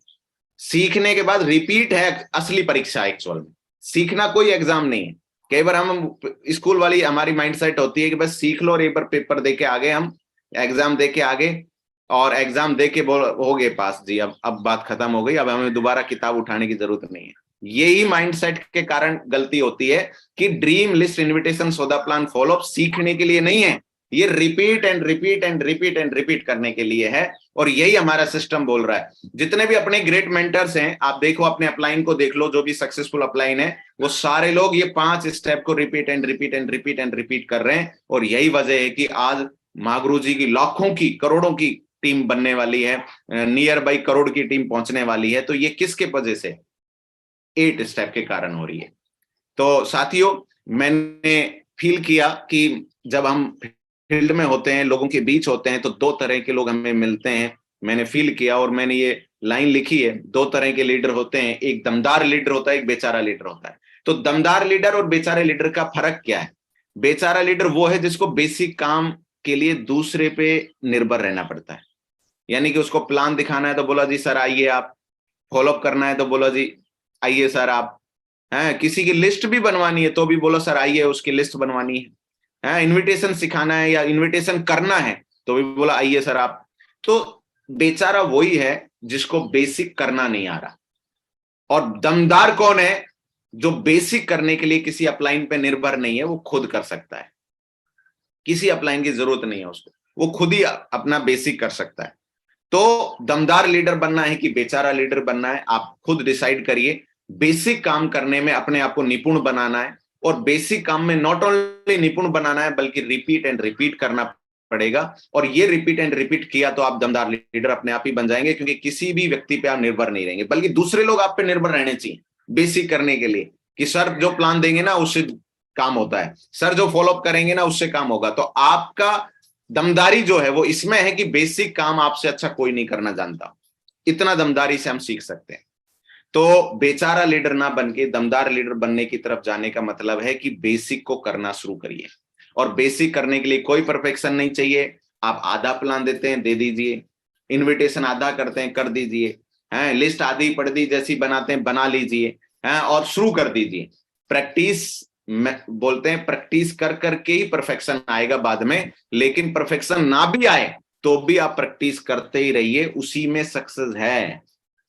सीखने के बाद रिपीट है असली परीक्षा। एक्चुअल में सीखना कोई एग्जाम नहीं है। कई बार हम स्कूल वाली हमारी माइंडसेट होती है कि बस सीख लो और एक बार पेपर दे के आगे, हम एग्जाम दे के आगे, और एग्जाम दे के हो गए पास जी, अब बात खत्म हो गई, अब हमें दोबारा किताब उठाने की जरूरत नहीं है। यही माइंडसेट के कारण गलती होती है कि ड्रीम लिस्ट, इन्विटेशन, सौदा, प्लान, फॉलो अप सीखने के लिए नहीं है, ये repeat and repeat and repeat and repeat करने के लिए है। और यही हमारा सिस्टम बोल रहा है। जितने भी अपने ग्रेट मेंटर्स हैं, आप देखो, अपने अपलाइन को देख लो, जो भी सक्सेसफुल अपलाइन है, वो सारे लोग ये 5 स्टेप को repeat and repeat and repeat and repeat कर रहे हैं। और यही वजह है कि आज महागुरु जी की लाखों की, करोड़ों की टीम बनने वाली है, नियर बाई करोड़ की टीम पहुंचने वाली है। तो ये किसके वजह से? 8 स्टेप के कारण हो रही है। तो साथियों, मैंने फील किया कि जब हम फील्ड में होते हैं, लोगों के बीच होते हैं, तो 2 तरह के लोग हमें मिलते हैं। मैंने फील किया और मैंने ये लाइन लिखी है, 2 तरह के लीडर होते हैं, एक दमदार लीडर होता है, एक बेचारा लीडर होता है। तो दमदार लीडर और बेचारे लीडर का फर्क क्या है? बेचारा लीडर वो है जिसको बेसिक काम के लिए दूसरे पे निर्भर रहना पड़ता है, यानी कि उसको प्लान दिखाना है तो बोला जी सर आइए आप, फॉलो अप करना है तो बोला जी आइए सर आप, है किसी की लिस्ट भी बनवानी है तो भी बोलो सर आइए उसकी लिस्ट बनवानी है, इनविटेशन सिखाना है या इनविटेशन करना है तो भी बोला आइए सर आप। तो बेचारा वही है जिसको बेसिक करना नहीं आ रहा, और दमदार कौन है? जो बेसिक करने के लिए किसी अपलाइन पे निर्भर नहीं है, वो खुद कर सकता है, किसी अपलाइन की जरूरत नहीं है उसको, वो खुद ही अपना बेसिक कर सकता है। तो दमदार लीडर बनना है कि बेचारा लीडर बनना है, आप खुद डिसाइड करिए। बेसिक काम करने में अपने आप को निपुण बनाना है, और बेसिक काम में नॉट ओनली निपुण बनाना है बल्कि रिपीट एंड रिपीट करना पड़ेगा। और ये रिपीट एंड रिपीट किया तो आप दमदार लीडर अपने आप ही बन जाएंगे, क्योंकि किसी भी व्यक्ति पे आप निर्भर नहीं रहेंगे, बल्कि दूसरे लोग आप पे निर्भर रहने चाहिए बेसिक करने के लिए, कि सर जो प्लान देंगे ना उससे काम होता है, सर जो फॉलोअप करेंगे ना उससे काम होगा। तो आपका दमदारी जो है वो इसमें है कि बेसिक काम आपसे अच्छा कोई नहीं करना जानता, इतना दमदारी से हम सीख सकते हैं। तो बेचारा लीडर ना बनके दमदार लीडर बनने की तरफ जाने का मतलब है कि बेसिक को करना शुरू करिए, और बेसिक करने के लिए कोई परफेक्शन नहीं चाहिए। आप आधा प्लान देते हैं, दे दीजिए, इनविटेशन आधा करते हैं, कर दीजिए, हैं लिस्ट आधी पढ़ दी जैसी बनाते हैं बना लीजिए, हैं और शुरू कर दीजिए। प्रैक्टिस बोलते हैं, प्रैक्टिस कर करके ही परफेक्शन आएगा बाद में, लेकिन परफेक्शन ना भी आए तो भी आप प्रैक्टिस करते ही रहिए, उसी में सक्सेस है,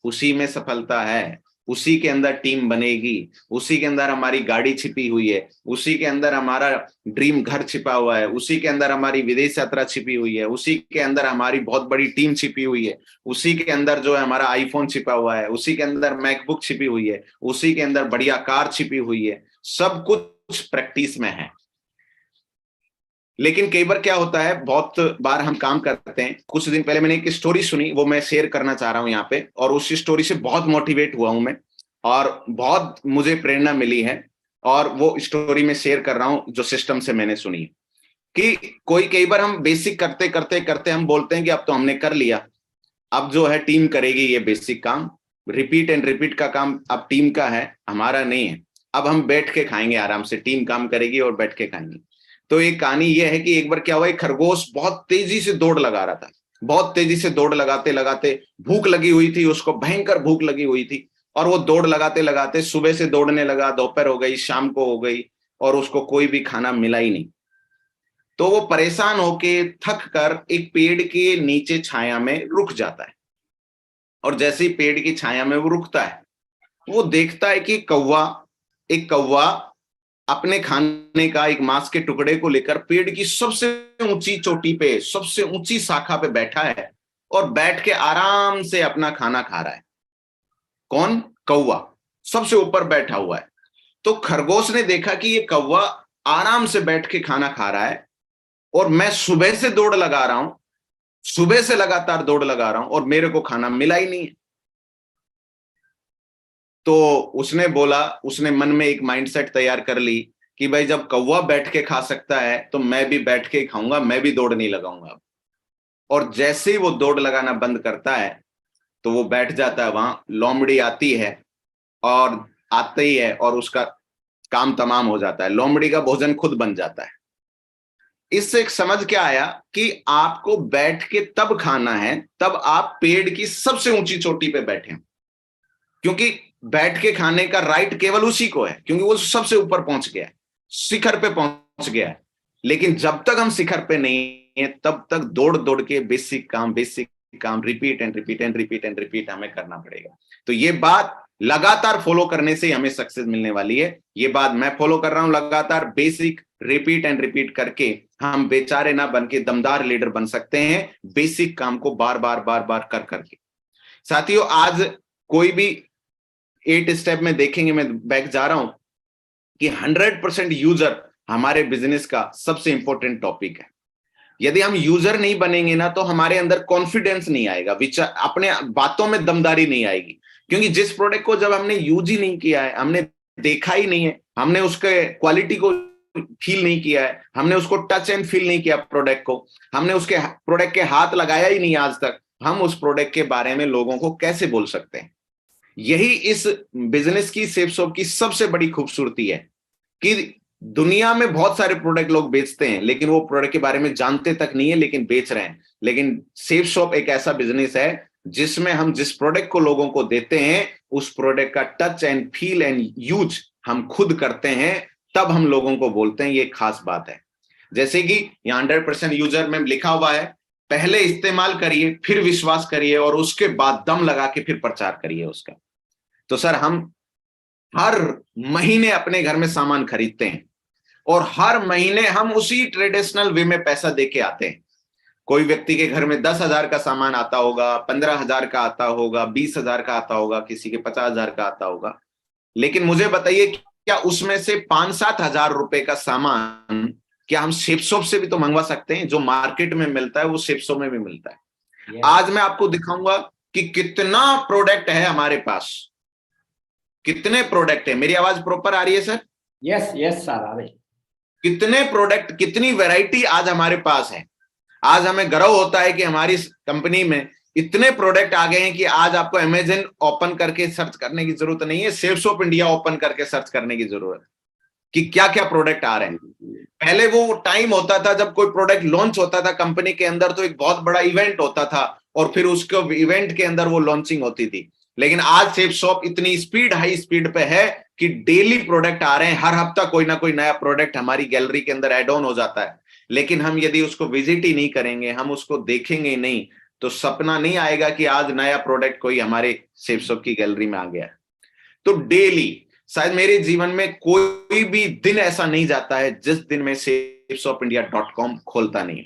उसी में सफलता है, उसी के अंदर टीम बनेगी, उसी के अंदर हमारी गाड़ी छिपी हुई है, उसी के अंदर हमारा ड्रीम घर छिपा हुआ है, उसी के अंदर हमारी विदेश यात्रा छिपी हुई है, उसी के अंदर हमारी बहुत बड़ी टीम छिपी हुई है, उसी के अंदर जो है हमारा आईफोन छिपा हुआ है, उसी के अंदर मैकबुक छिपी हुई है, उसी के अंदर बढ़िया कार छिपी हुई है। सब कुछ प्रैक्टिस में है। लेकिन कई बार क्या होता है, बहुत बार हम काम करते हैं। कुछ दिन पहले मैंने एक स्टोरी सुनी, वो मैं शेयर करना चाह रहा हूं यहाँ पे, और उस स्टोरी से बहुत मोटिवेट हुआ हूं मैं, और बहुत मुझे प्रेरणा मिली है, और वो स्टोरी में शेयर कर रहा हूं जो सिस्टम से मैंने सुनी। कि कई बार हम बेसिक करते करते करते हम बोलते हैं कि अब तो हमने कर लिया, अब जो है टीम करेगी ये बेसिक काम, रिपीट एंड रिपीट का काम अब टीम का है, हमारा नहीं है, अब हम बैठ के खाएंगे आराम से, टीम काम करेगी और बैठ के खाएंगे। तो एक कहानी ये है कि एक बार क्या हुआ, एक खरगोश बहुत तेजी से दौड़ लगा रहा था, बहुत तेजी से दौड़ लगाते लगाते भूख लगी हुई थी, उसको भयंकर भूख लगी हुई थी, और वो दौड़ लगाते लगाते सुबह से दौड़ने लगा, दोपहर हो गई, शाम को हो गई, और उसको कोई भी खाना मिला ही नहीं। तो वो परेशान होके थक कर एक पेड़ के नीचे छाया में रुक जाता है, और जैसे ही पेड़ की छाया में वो रुकता है, वो देखता है कि एक कौवा अपने खाने का एक मांस के टुकड़े को लेकर पेड़ की सबसे ऊंची चोटी पे, सबसे ऊंची शाखा पे बैठा है, और बैठ के आराम से अपना खाना खा रहा है। कौन? कौवा सबसे ऊपर बैठा हुआ है। तो खरगोश ने देखा कि ये कौवा आराम से बैठ के खाना खा रहा है, और मैं सुबह से दौड़ लगा रहा हूं, सुबह से लगातार दौड़ लगा रहा हूं, और मेरे को खाना मिला ही नहीं है। तो उसने बोला, उसने मन में एक माइंडसेट तैयार कर ली कि भाई जब कौवा बैठ के खा सकता है तो मैं भी बैठ के खाऊंगा, मैं भी दौड़ नहीं लगाऊंगा। और जैसे ही वो दौड़ लगाना बंद करता है तो वो बैठ जाता है वहां, लोमड़ी आती है और आते ही है और उसका काम तमाम हो जाता है, लोमड़ी का भोजन खुद बन जाता है। इससे एक समझ क्या आया कि आपको बैठ के तब खाना है तब आप पेड़ की सबसे ऊंची चोटी पे बैठे, क्योंकि बैठ के खाने का राइट केवल उसी को है, क्योंकि वो सबसे ऊपर पहुंच गया है, शिखर पे पहुंच गया है। लेकिन जब तक हम शिखर पे नहीं है तब तक दौड़ दौड़ के बेसिक काम repeat and repeat and repeat and repeat हमें करना पड़ेगा। तो ये बात लगातार फॉलो करने से हमें सक्सेस मिलने वाली है। ये बात मैं फॉलो कर रहा हूं लगातार, बेसिक रिपीट एंड रिपीट करके हम बेचारे ना बन के दमदार लीडर बन सकते हैं, बेसिक काम को बार बार कर करके। साथियों, आज कोई भी 8 स्टेप में देखेंगे, मैं बैक जा रहा हूं कि 100% यूजर हमारे बिजनेस का सबसे इंपॉर्टेंट टॉपिक है। यदि हम यूजर नहीं बनेंगे ना तो हमारे अंदर कॉन्फिडेंस नहीं आएगा, विचार, अपने बातों में दमदारी नहीं आएगी। क्योंकि जिस प्रोडक्ट को जब हमने यूज ही नहीं किया है, हमने देखा ही नहीं है, हमने उसके क्वालिटी को फील नहीं किया है, हमने उसको टच एंड फील नहीं किया प्रोडक्ट को, हमने उसके प्रोडक्ट के हाथ लगाया ही नहीं आज तक, हम उस प्रोडक्ट के बारे में लोगों को कैसे बोल सकते हैं? यही इस बिजनेस की, सेफ शॉप की सबसे बड़ी खूबसूरती है कि दुनिया में बहुत सारे प्रोडक्ट लोग बेचते हैं लेकिन वो प्रोडक्ट के बारे में जानते तक नहीं है, लेकिन बेच रहे हैं। लेकिन सेफ शॉप एक ऐसा बिजनेस है जिसमें हम जिस प्रोडक्ट को लोगों को देते हैं उस प्रोडक्ट का touch and feel and use हम खुद करते हैं, तब हम लोगों को बोलते हैं। ये खास बात है। जैसे कि यहाँ 100% यूजर में लिखा हुआ है पहले इस्तेमाल करिए, फिर विश्वास करिए और उसके बाद दम लगा के फिर प्रचार करिए उसका। तो सर हम हर महीने अपने घर में सामान खरीदते हैं और हर महीने हम उसी ट्रेडिशनल वे में पैसा दे के आते हैं। कोई व्यक्ति के घर में 10,000 का सामान आता होगा, 15,000 का आता होगा, 20,000 का आता होगा, किसी के 50,000 का आता होगा। लेकिन मुझे बताइए, क्या उसमें से 5-7 हजार रुपए का सामान क्या हम सेफ शॉप से भी तो मंगवा सकते हैं? जो मार्केट में मिलता है वो सेफ शॉप में भी मिलता है। आज मैं आपको दिखाऊंगा कि कितना प्रोडक्ट है हमारे पास, कितने प्रोडक्ट है। मेरी आवाज प्रॉपर आ रही है सर? यस यस सर, आ रही। कितने प्रोडक्ट, कितनी वैरायटी आज हमारे पास है। आज हमें गर्व होता है कि हमारी कंपनी में इतने प्रोडक्ट आ गए हैं कि आज आपको अमेज़न ओपन करके सर्च करने की जरूरत नहीं है, सेल्स ऑफ इंडिया ओपन करके सर्च करने की जरूरत कि क्या क्या प्रोडक्ट आ रहे हैं। पहले वो टाइम होता था जब कोई प्रोडक्ट लॉन्च होता था कंपनी के अंदर, तो एक बहुत बड़ा इवेंट होता था और फिर उसके इवेंट के अंदर वो लॉन्चिंग होती थी। लेकिन आज सेफ शॉप इतनी स्पीड, हाई स्पीड पे है कि डेली प्रोडक्ट आ रहे हैं। हर हफ्ता कोई ना कोई नया प्रोडक्ट हमारी गैलरी के अंदर एड ऑन हो जाता है। लेकिन हम यदि उसको विजिट ही नहीं करेंगे, हम उसको देखेंगे नहीं, तो सपना नहीं आएगा कि आज नया प्रोडक्ट कोई हमारे सेफ शॉप की गैलरी में आ गया। तो डेली, शायद मेरे जीवन में कोई भी दिन ऐसा नहीं जाता है जिस दिन मैं safeshopindia.com खोलता नहीं।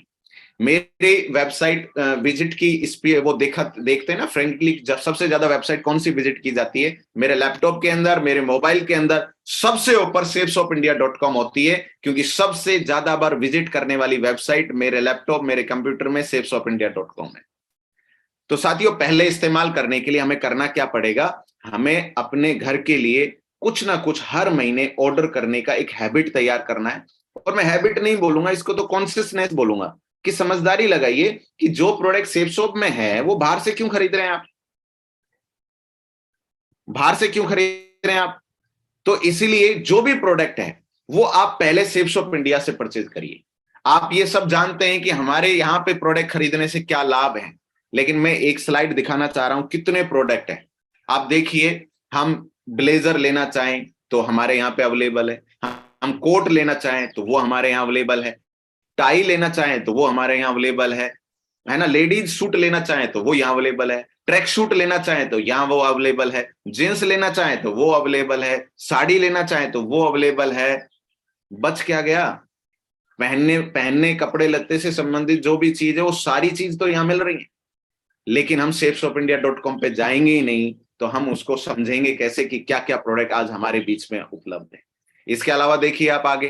मेरे वेबसाइट विजिट की इस पे वो देखते हैं ना फ्रेंकली, जब सबसे ज्यादा वेबसाइट कौन सी विजिट की जाती है, मेरे लैपटॉप के अंदर, मेरे मोबाइल के अंदर सबसे ऊपर safeshopindia.com होती है, क्योंकि सबसे ज्यादा बार विजिट करने वाली वेबसाइट मेरे लैपटॉप, मेरे कंप्यूटर में safeshopindia.com है। तो साथियों, पहले इस्तेमाल करने के लिए हमें करना क्या पड़ेगा? हमें अपने घर के लिए कुछ ना कुछ हर महीने ऑर्डर करने का एक हैबिट तैयार करना है। और मैं हैबिट नहीं बोलूंगा, इसको तो कॉन्शियसनेस बोलूंगा कि समझदारी लगाइए कि जो प्रोडक्ट सेफ शॉप में है वो बाहर से क्यों खरीद रहे हैं आप? बाहर से क्यों खरीद रहे हैं आप? तो इसीलिए जो भी प्रोडक्ट है वो आप पहले सेफ शॉप इंडिया से परचेज करिए। आप ये सब जानते हैं कि हमारे यहाँ पे प्रोडक्ट खरीदने से क्या लाभ है, लेकिन मैं एक स्लाइड दिखाना चाह रहा हूं कितने प्रोडक्ट हैं। आप देखिए, हम ब्लेजर लेना चाहें तो हमारे यहाँ पे अवेलेबल है, हम कोट लेना चाहें तो वो हमारे यहाँ अवेलेबल है, टाई लेना चाहें तो वो हमारे यहाँ अवेलेबल है ना, लेडीज सूट लेना चाहें तो वो यहाँ अवेलेबल है, ट्रैक सूट लेना चाहें तो यहाँ वो अवेलेबल है, जींस लेना चाहें तो वो अवेलेबल है, साड़ी लेना चाहें तो वो अवेलेबल है। बच क्या गया? पहनने कपड़े लत्ते से संबंधित जो भी चीज है वो सारी चीज तो यहाँ मिल रही है। लेकिन हम safeshopindia.com पे जाएंगे ही नहीं तो हम उसको समझेंगे कैसे कि क्या क्या प्रोडक्ट आज हमारे बीच में उपलब्ध है। इसके अलावा देखिए, आप आगे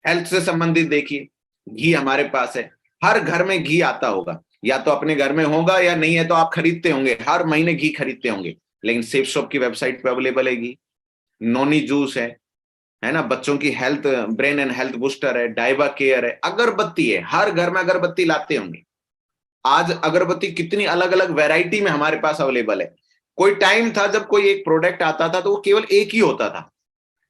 हेल्थ से संबंधित देखिए, घी हमारे पास है। हर घर में घी आता होगा, या तो अपने घर में होगा या नहीं है तो आप खरीदते होंगे, हर महीने घी खरीदते होंगे। लेकिन सेफ शॉप की वेबसाइट पे अवेलेबल है घी। नोनी जूस है ना, बच्चों की health, brain and health booster है, डाइबा केयर है, अगरबत्ती है, हर घर में अगरबत्ती लाते होंगे। आज अगरबत्ती कितनी अलग अलग वैरायटी में हमारे पास अवेलेबल है। कोई टाइम था जब कोई एक प्रोडक्ट आता था तो वो केवल एक ही होता था,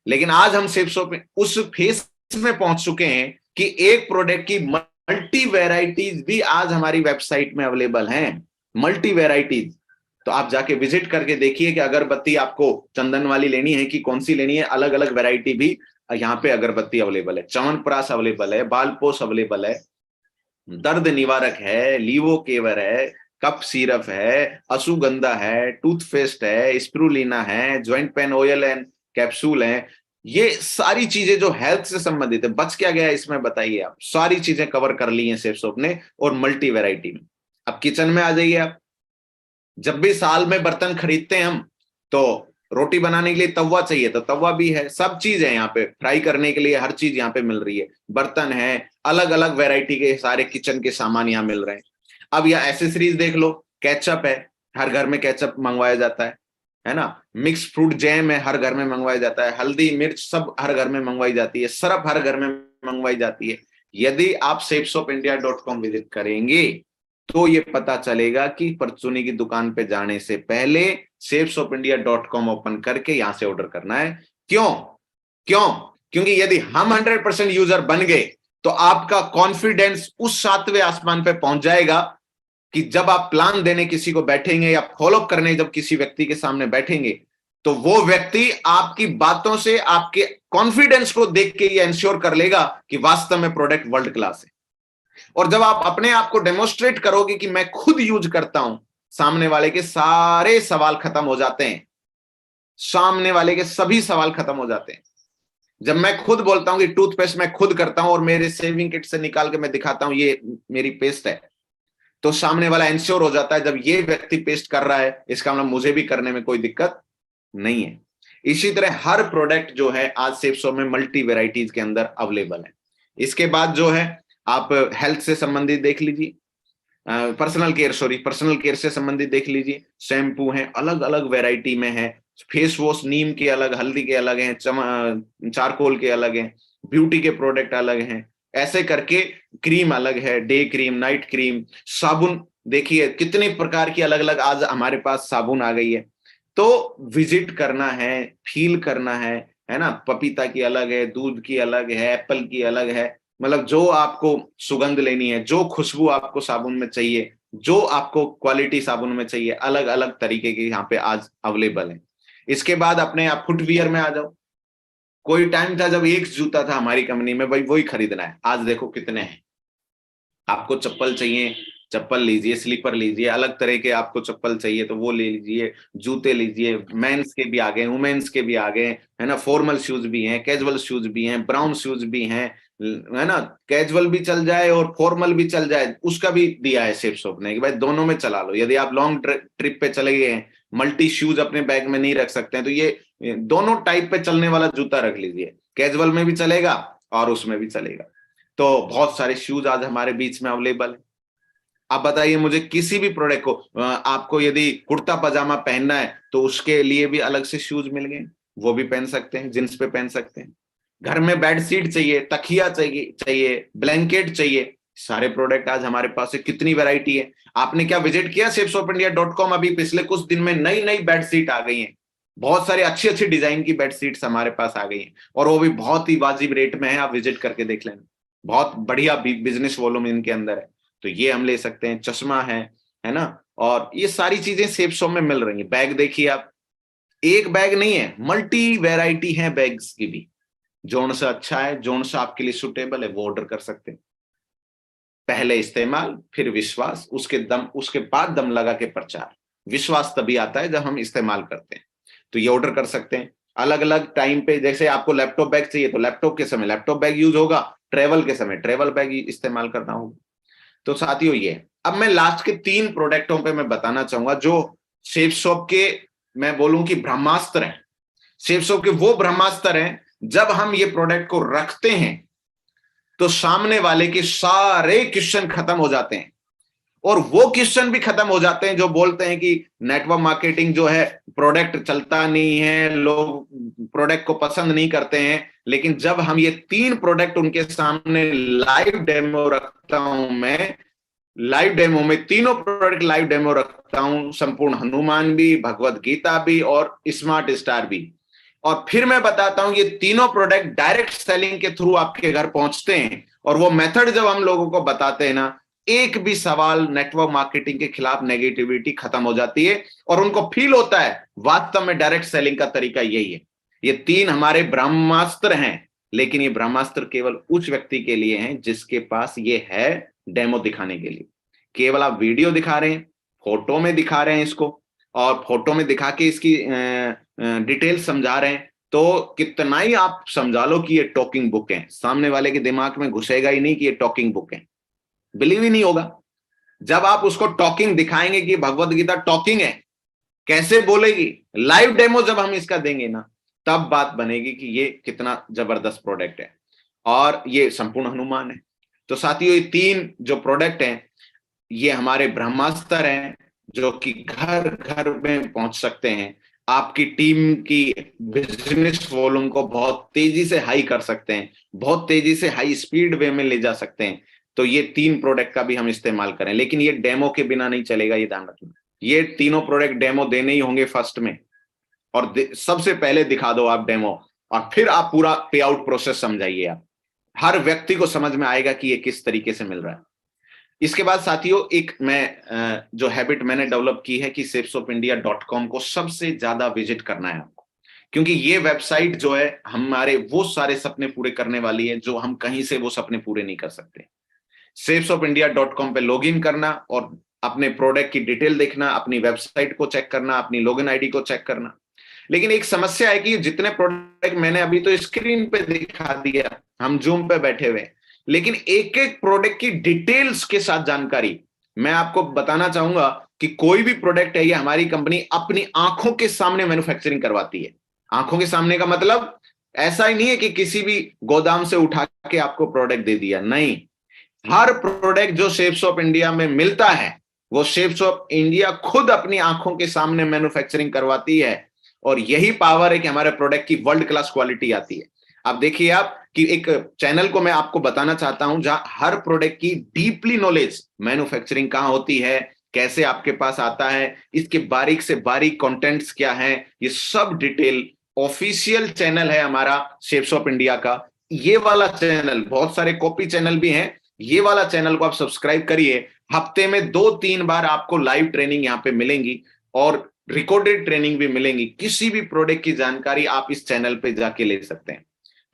लेकिन आज हम सेफ शॉप में उस फेस में पहुंच चुके हैं कि एक प्रोडक्ट की मल्टी वैरायटीज भी आज हमारी वेबसाइट में अवेलेबल हैं। Multi varieties. तो आप जाके विजिट करके देखिए कि अगरबत्ती आपको चंदन वाली लेनी है कि कौन सी लेनी है। अलग अलग वैरायटी भी यहाँ पे अगरबत्ती अवेलेबल है, च्यवनप्राश अवेलेबल है, बालपोश अवेलेबल है, दर्द निवारक है, लीवो केवर है, कप सिरप है, अश्वगंधा है, टूथपेस्ट है, स्पिरुलिना है, joint pain oil and capsule है। ये सारी चीजें जो हेल्थ से संबंधित है। बच क्या गया इसमें बताइए? आप सारी चीजें कवर कर ली हैं सेफ शॉप ने, और मल्टी वैरायटी में। अब किचन में आ जाइए आप। जब भी साल में बर्तन खरीदते हैं हम, तो रोटी बनाने के लिए तवा चाहिए तो तवा भी है, सब चीज है यहाँ पे, फ्राई करने के लिए हर चीज यहाँ पे मिल रही है, बर्तन है, अलग अलग वैरायटी के सारे किचन के सामान यहाँ मिल रहे हैं। अब यहाँ एसेसरीज देख लो, केचप है, हर घर में केचप मंगवाया जाता है ना, मिक्स फ्रूट जैम है, हर घर में मंगवाया जाता है, हल्दी मिर्च सब हर घर में मंगवाई जाती है, सरफ हर घर में मंगवाई जाती है। यदि आप safeshopindia.com विजिट करेंगे तो ये पता चलेगा कि परचूनी की दुकान पे जाने से पहले safeshopindia.com ओपन करके यहां से ऑर्डर करना है। क्योंकि यदि हम 100% यूजर बन गए तो आपका कॉन्फिडेंस उस 7वें आसमान पे पहुंच जाएगा कि जब आप प्लान देने किसी को बैठेंगे या फॉलोअप करने जब किसी व्यक्ति के सामने बैठेंगे, तो वो व्यक्ति आपकी बातों से, आपके कॉन्फिडेंस को देख के ये इंश्योर कर लेगा कि वास्तव में प्रोडक्ट वर्ल्ड क्लास है। और जब आप अपने आप को डेमोस्ट्रेट करोगे कि मैं खुद यूज करता हूं, सामने वाले के सारे सवाल खत्म हो जाते हैं, सामने वाले के सभी सवाल खत्म हो जाते हैं। जब मैं खुद बोलता हूं कि टूथपेस्ट मैं खुद करता हूं और मेरे सेविंग किट से निकाल के मैं दिखाता हूं ये मेरी पेस्ट है, तो सामने वाला इंश्योर हो जाता है जब ये व्यक्ति पेस्ट कर रहा है इसका मतलब मुझे भी करने में कोई दिक्कत नहीं है। इसी तरह हर प्रोडक्ट जो है आज सेफसॉफ्ट में मल्टी वेराइटीज के अंदर अवेलेबल है। इसके बाद जो है आप हेल्थ से संबंधित देख लीजिए, पर्सनल केयर से संबंधित देख लीजिए, शैम्पू हैं, अलग अलग वेराइटी में है, फेस वॉश नीम के अलग, हल्दी के अलग हैं, चारकोल के अलग हैं, ब्यूटी के प्रोडक्ट अलग हैं, ऐसे करके क्रीम अलग है, डे क्रीम, नाइट क्रीम, साबुन देखिए कितने प्रकार की अलग अलग आज हमारे पास साबुन आ गई है। तो विजिट करना है, फील करना है ना। पपीता की अलग है, दूध की अलग है, एप्पल की अलग है, मतलब जो आपको सुगंध लेनी है, जो खुशबू आपको साबुन में चाहिए, जो आपको क्वालिटी साबुन में चाहिए, अलग अलग तरीके के यहाँ पे आज अवेलेबल है। इसके बाद अपने आप फुटवियर में आ जाओ। कोई टाइम था जब एक जूता था हमारी कंपनी में, भाई वही खरीदना है, आज देखो कितने हैं। आपको चप्पल चाहिए, चप्पल लीजिए, स्लीपर लीजिए, अलग तरह के आपको चप्पल चाहिए तो वो ले लीजिए, जूते लीजिए, मेंस के भी आ गए, वुमेन्स के भी आ गए, है ना, फॉर्मल शूज भी हैं, कैजुअल शूज भी हैं, ब्राउन शूज भी हैं, है ना, कैजुअल भी चल जाए और फॉर्मल भी चल जाए, उसका भी दिया है सेफसॉफ्ट ने कि भाई दोनों में चला लो। यदि आप लॉन्ग ट्रिप पे चले गए हैं, मल्टी शूज अपने बैग में नहीं रख सकते हैं, तो ये दोनों टाइप पे चलने वाला जूता रख लीजिए, कैजुअल में भी चलेगा और उसमें भी चलेगा। तो बहुत सारे शूज आज हमारे बीच में अवेलेबल है। आप बताइए मुझे किसी भी प्रोडक्ट को, आपको यदि कुर्ता पजामा पहनना है तो उसके लिए भी अलग से शूज मिल गए, वो भी पहन सकते हैं, जींस पे पहन सकते हैं। घर में बेडशीट चाहिए, तकिया चाहिए, ब्लैंकेट चाहिए, सारे प्रोडक्ट आज हमारे पास है। कितनी वैरायटी है। आपने क्या विजिट किया safesoftindia.com? अभी पिछले कुछ दिन में नई नई बेडशीट आ गई हैं, बहुत सारी अच्छी अच्छी डिजाइन की बेडशीट्स हमारे पास आ गई हैं और वो भी बहुत ही वाजिब रेट में है। आप विजिट करके देख लेना, बहुत बढ़िया बिजनेस वॉल्यूम इनके अंदर है, तो ये हम ले सकते हैं। चश्मा है ना, और ये सारी चीजें सेफसॉफ्ट में मिल रही हैं। बैग देखिए आप, एक बैग नहीं है, मल्टी वैरायटी है बैग्स की भी। जोन सा अच्छा है, जोन सा आपके लिए सुटेबल है, वो ऑर्डर कर सकते हैं। पहले इस्तेमाल फिर विश्वास, उसके बाद दम लगा के प्रचार। विश्वास तभी आता है जब हम इस्तेमाल करते हैं, तो ये ऑर्डर कर सकते हैं। अलग अलग टाइम पे, जैसे आपको लैपटॉप बैग चाहिए तो लैपटॉप के समय लैपटॉप बैग यूज होगा, ट्रेवल के समय ट्रेवल बैग इस्तेमाल करना होगा। तो साथियों ये, अब मैं लास्ट के 3 प्रोडक्टों पे मैं बताना चाहूंगा जो सेफसॉफ्ट के, मैं बोलूं कि ब्रह्मास्त्र हैं। सेफसॉफ्ट के वो ब्रह्मास्त्र हैं, जब हम ये प्रोडक्ट को रखते हैं तो सामने वाले के सारे क्वेश्चन खत्म हो जाते हैं, और वो क्वेश्चन भी खत्म हो जाते हैं जो बोलते हैं कि नेटवर्क मार्केटिंग जो है, प्रोडक्ट चलता नहीं है, लोग प्रोडक्ट को पसंद नहीं करते हैं। लेकिन जब हम ये 3 प्रोडक्ट उनके सामने लाइव डेमो रखता हूं, मैं लाइव डेमो में तीनों प्रोडक्ट लाइव डेमो रखता हूं, संपूर्ण हनुमान भी, भगवत गीता भी और स्मार्ट स्टार भी, और फिर मैं बताता हूं ये तीनों प्रोडक्ट डायरेक्ट सेलिंग के थ्रू आपके घर पहुंचते हैं। और वो मेथड जब हम लोगों को बताते हैं ना, एक भी सवाल नेटवर्क मार्केटिंग के खिलाफ नेगेटिविटी खत्म हो जाती है और उनको फील होता है वास्तव में डायरेक्ट सेलिंग का तरीका यही है। ये 3 हमारे ब्रह्मास्त्र हैं, लेकिन ये ब्रह्मास्त्र केवल उस व्यक्ति के लिए हैं जिसके पास ये है डेमो दिखाने के लिए। केवल आप वीडियो दिखा रहे हैं, फोटो में दिखा रहे हैं इसको, और फोटो में दिखा के इसकी डिटेल समझा रहे हैं, तो कितना ही आप समझा लो कि ये टॉकिंग बुक है, सामने वाले के दिमाग में घुसेगा ही नहीं कि ये टॉकिंग बुक है, बिलीव ही नहीं होगा। जब आप उसको टॉकिंग दिखाएंगे कि भगवत गीता टॉकिंग है, कैसे बोलेगी, लाइव डेमो जब हम इसका देंगे ना, तब बात बनेगी कि ये कितना जबरदस्त प्रोडक्ट है। और ये संपूर्ण हनुमान है। तो साथियों ये 3 जो प्रोडक्ट हैं ये हमारे ब्रह्मास्त्र हैं, जो कि घर घर में पहुंच सकते हैं, आपकी टीम की बिजनेस वॉल्यूम को बहुत तेजी से हाई कर सकते हैं, बहुत तेजी से हाई स्पीड वे में ले जा सकते हैं। तो ये 3 प्रोडक्ट का भी हम इस्तेमाल करें, लेकिन ये डेमो के बिना नहीं चलेगा, ये ध्यान रखना। ये तीनों प्रोडक्ट डेमो देने ही होंगे फर्स्ट में, और सबसे पहले दिखा दो आप डेमो, और फिर आप पूरा पे आउट प्रोसेस समझाइए। आप हर व्यक्ति को समझ में आएगा कि ये किस तरीके से मिल रहा है। इसके बाद साथियों एक मैं जो हैबिट मैंने डेवलप की है कि safesoftindia.com को सबसे ज्यादा विजिट करना है आपको, क्योंकि ये वेबसाइट जो है हमारे वो सारे सपने पूरे करने वाली है जो हम कहीं से वो सपने पूरे नहीं कर सकते। shapesofindia.com पे लॉगिन करना और अपने प्रोडक्ट की डिटेल देखना, अपनी वेबसाइट को चेक करना, अपनी लॉगिन आईडी को चेक करना। लेकिन एक समस्या है कि जितने प्रोडक्ट मैंने अभी तो स्क्रीन पे दिखा दिया, हम जूम पे बैठे हुए, लेकिन एक एक प्रोडक्ट की डिटेल्स के साथ जानकारी मैं आपको बताना चाहूंगा कि कोई भी प्रोडक्ट है ये हमारी कंपनी अपनी आंखों के सामने मैन्युफैक्चरिंग करवाती है। आंखों के सामने का मतलब ऐसा ही नहीं है कि किसी भी गोदाम से उठा के आपको प्रोडक्ट दे दिया, नहीं। हर प्रोडक्ट जो शेप्स ऑफ इंडिया में मिलता है वो शेप्स ऑफ इंडिया खुद अपनी आंखों के सामने मैन्युफैक्चरिंग करवाती है, और यही पावर है कि हमारे प्रोडक्ट की वर्ल्ड क्लास क्वालिटी आती है। अब देखिए आप कि एक चैनल को मैं आपको बताना चाहता हूं जहां हर प्रोडक्ट की डीपली नॉलेज, मैन्युफैक्चरिंग कहां होती है, कैसे आपके पास आता है, इसके बारीक से बारीक कंटेंट्स क्या हैं, ये सब डिटेल ऑफिशियल चैनल है हमारा शेप्स ऑफ इंडिया का। ये वाला चैनल, बहुत सारे कॉपी चैनल भी हैं, ये वाला चैनल को आप सब्सक्राइब करिए। हफ्ते में 2-3 बार आपको लाइव ट्रेनिंग यहाँ पे मिलेंगी और रिकॉर्डेड ट्रेनिंग भी मिलेंगी। किसी भी प्रोडक्ट की जानकारी आप इस चैनल पे जाके ले सकते हैं।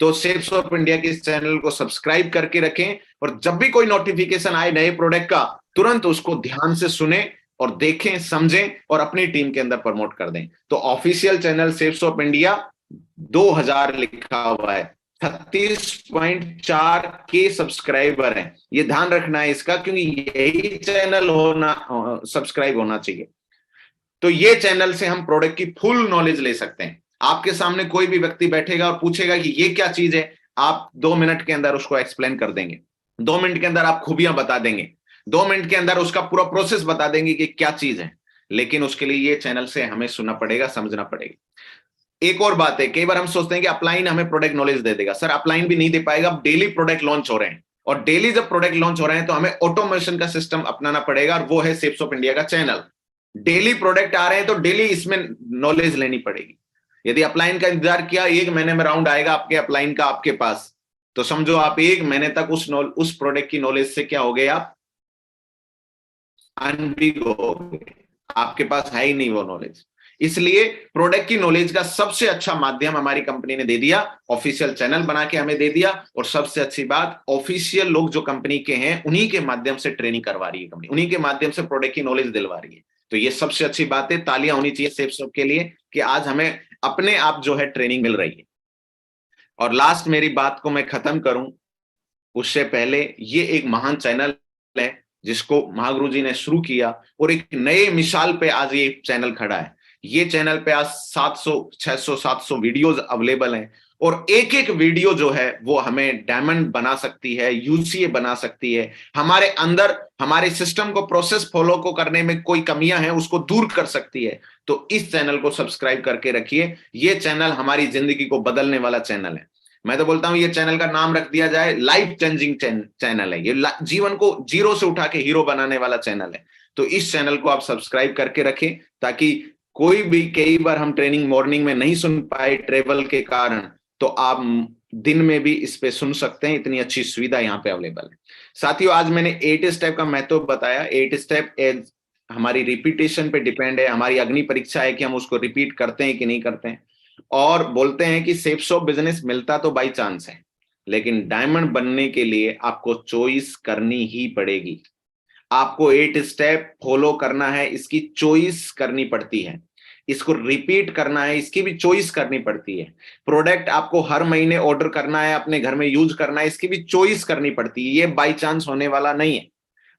तो शेप्स ऑफ इंडिया के इस चैनल को सब्सक्राइब करके रखें, और जब भी कोई नोटिफिकेशन आए नए प्रोडक्ट का, तुरंत उसको ध्यान से सुने और देखें, समझें और अपनी टीम के अंदर प्रमोट कर दें। तो official channel shapes of India 2000 लिखा हुआ है, 36.4 के सब्सक्राइबर हैं। ये ध्यान रखना है इसका, क्योंकि यही चैनल सब्सक्राइब होना चाहिए। तो ये चैनल से हम प्रोडक्ट की फुल नॉलेज ले सकते हैं। आपके सामने कोई भी व्यक्ति बैठेगा और पूछेगा कि ये क्या चीज है, आप 2 मिनट के अंदर उसको एक्सप्लेन कर देंगे, 2 मिनट के अंदर आप खूबियां बता देंगे, 2 मिनट के अंदर उसका पूरा प्रोसेस बता देंगे कि क्या चीज है। लेकिन उसके लिए ये चैनल से हमें सुनना पड़ेगा, समझना पड़ेगा। एक और बात है, कई बार हम सोचते हैं कि अपलाइन हमें प्रोडक्ट नॉलेज दे देगा। सर, अपलाइन भी नहीं दे पाएगा। डेली प्रोडक्ट लॉन्च हो रहे हैं, और डेली जब प्रोडक्ट लॉन्च हो रहे हैं तो हमें ऑटोमेशन का सिस्टम अपनाना पड़ेगा, और वो है शेप्स ऑफ इंडिया का चैनल। डेली प्रोडक्ट आ रहे हैं तो डेली इसमें नॉलेज लेनी पड़ेगी। यदि अपलाइन का इंतजार किया, 1 महीने में राउंड आएगा आपके अपलाइन का आपके पास, तो समझो आप 1 महीने तक उस प्रोडक्ट की नॉलेज से क्या हो गए, आप अनबिग हो गए, आपके पास है ही नहीं वो नॉलेज। इसलिए प्रोडक्ट की नॉलेज का सबसे अच्छा माध्यम हमारी कंपनी ने दे दिया, ऑफिशियल चैनल बना के हमें दे दिया। और सबसे अच्छी बात, ऑफिशियल लोग जो कंपनी के हैं उन्हीं के माध्यम से ट्रेनिंग करवा रही है कंपनी, उन्हीं के माध्यम से प्रोडक्ट की नॉलेज दिलवा रही है। तो ये सबसे अच्छी बात है, तालियां होनी चाहिए शेप्स ऑफ के लिए कि आज हमें अपने आप जो है ट्रेनिंग मिल रही है। और लास्ट मेरी बात को मैं खत्म करूं उससे पहले, ये एक महान चैनल है जिसको महागुरु जी ने शुरू किया, और एक नए मिसाल पे आज ये चैनल खड़ा है। ये चैनल पे आज 700, 600, 700 वीडियोस अवेलेबल हैं, और एक एक वीडियो जो है वो हमें डायमंड बना सकती है, यूसीए बना सकती है, हमारे अंदर हमारे सिस्टम को, प्रोसेस फॉलो को करने में कोई कमियां हैं उसको दूर कर सकती है। तो इस चैनल को सब्सक्राइब करके रखिए। ये चैनल हमारी जिंदगी को बदलने वाला चैनल है। मैं तो बोलता हूं ये चैनल का नाम रख दिया जाए लाइफ चेंजिंग चैनल है। ये जीवन को जीरो से उठा के हीरो बनाने वाला चैनल है। तो इस चैनल को आप सब्सक्राइब करके रखें, ताकि कोई भी, कई बार हम ट्रेनिंग मॉर्निंग में नहीं सुन पाए ट्रेवल के कारण, तो आप दिन में भी इस पे सुन सकते हैं। इतनी अच्छी सुविधा यहाँ पे अवेलेबल है। साथियों, आज मैंने 8 स्टेप का महत्व बताया। 8 स्टेप हमारी रिपीटेशन पे डिपेंड है। हमारी अग्नि परीक्षा है कि हम उसको रिपीट करते हैं कि नहीं करते हैं। और बोलते हैं कि शेप्स ऑफ बिजनेस मिलता तो बाई चांस है, लेकिन डायमंड बनने के लिए आपको चॉइस करनी ही पड़ेगी। आपको 8 स्टेप फॉलो करना है, इसकी चॉइस करनी पड़ती है। इसको रिपीट करना है, इसकी भी चॉइस करनी पड़ती है। प्रोडक्ट आपको हर महीने ऑर्डर करना है, अपने घर में यूज करना है, इसकी भी चॉइस करनी पड़ती है। ये बाई चांस होने वाला नहीं है।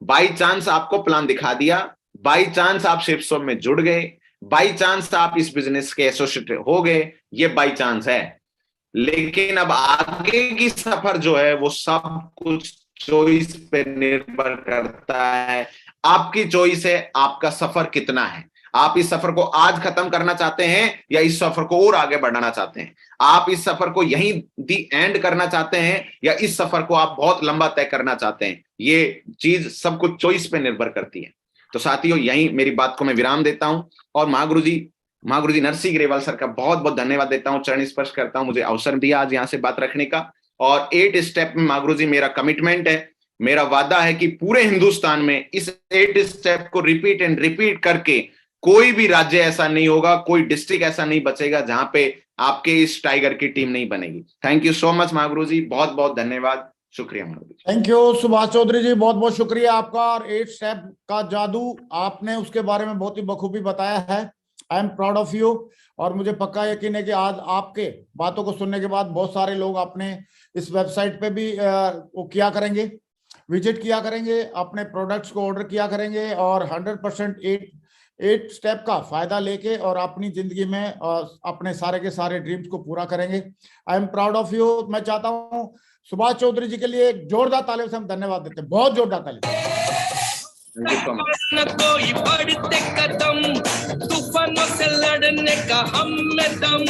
बाई चांस आपको प्लान दिखा दिया, बाई चांस आप शेप्स ऑफ में जुड़ गए, बाई चांस आप इस बिजनेस के एसोसिएट हो गए, ये बाई चांस है। लेकिन अब आगे की सफर जो है वो सब कुछ चॉइस पे निर्भर करता है। आपकी चॉइस है, आपका सफर कितना है। आप इस सफर को आज खत्म करना चाहते हैं या इस सफर को और आगे बढ़ाना चाहते हैं। आप इस सफर को यहीं दी एंड करना चाहते हैं या इस सफर को आप बहुत लंबा तय करना चाहते हैं। ये चीज सब कुछ चॉइस पे निर्भर करती है। तो साथियों, यहीं मेरी बात को मैं विराम देता हूं, और महागुरु जी नरसिंह ग्रेवाल सर का बहुत बहुत धन्यवाद देता हूं, चरण स्पर्श करता हूं, मुझे अवसर दिया आज यहां से बात रखने का। और 8 स्टेप में महागुरु जी मेरा कमिटमेंट है, मेरा वादा है कि पूरे हिंदुस्तान में इस 8 स्टेप को रिपीट एंड रिपीट करके कोई भी राज्य ऐसा नहीं होगा, कोई डिस्ट्रिक्ट ऐसा नहीं बचेगा जहां पे आपके इस टाइगर की टीम नहीं बनेगी। थैंक यू सो मच महागुरु जी, बहुत बहुत धन्यवाद। शुक्रिया माधुरी जी। थैंक यू सुभाष चौधरी जी, बहुत बहुत शुक्रिया आपका। और 8 स्टेप का जादू आपने उसके बारे में बहुत ही बखूबी बताया है। I am proud of you. और मुझे पक्का यकीन है कि आज आपके बातों को सुनने के बाद बहुत सारे लोग अपने इस वेबसाइट पे भी वो किया करेंगे, विजिट किया करेंगे, अपने प्रोडक्ट्स को ऑर्डर किया करेंगे और 100% 8 स्टेप का फायदा लेके और अपनी जिंदगी में अपने सारे के सारे ड्रीम्स को पूरा करेंगे। I am proud of you. मैं चाहता हूँ सुभाष चौधरी जी के लिए एक जोरदार तालियों से हम धन्यवाद देते हैं, बहुत जोरदार ताली। न कोई बढ़ते कदम, तूफानों से लड़ने का हम में दम।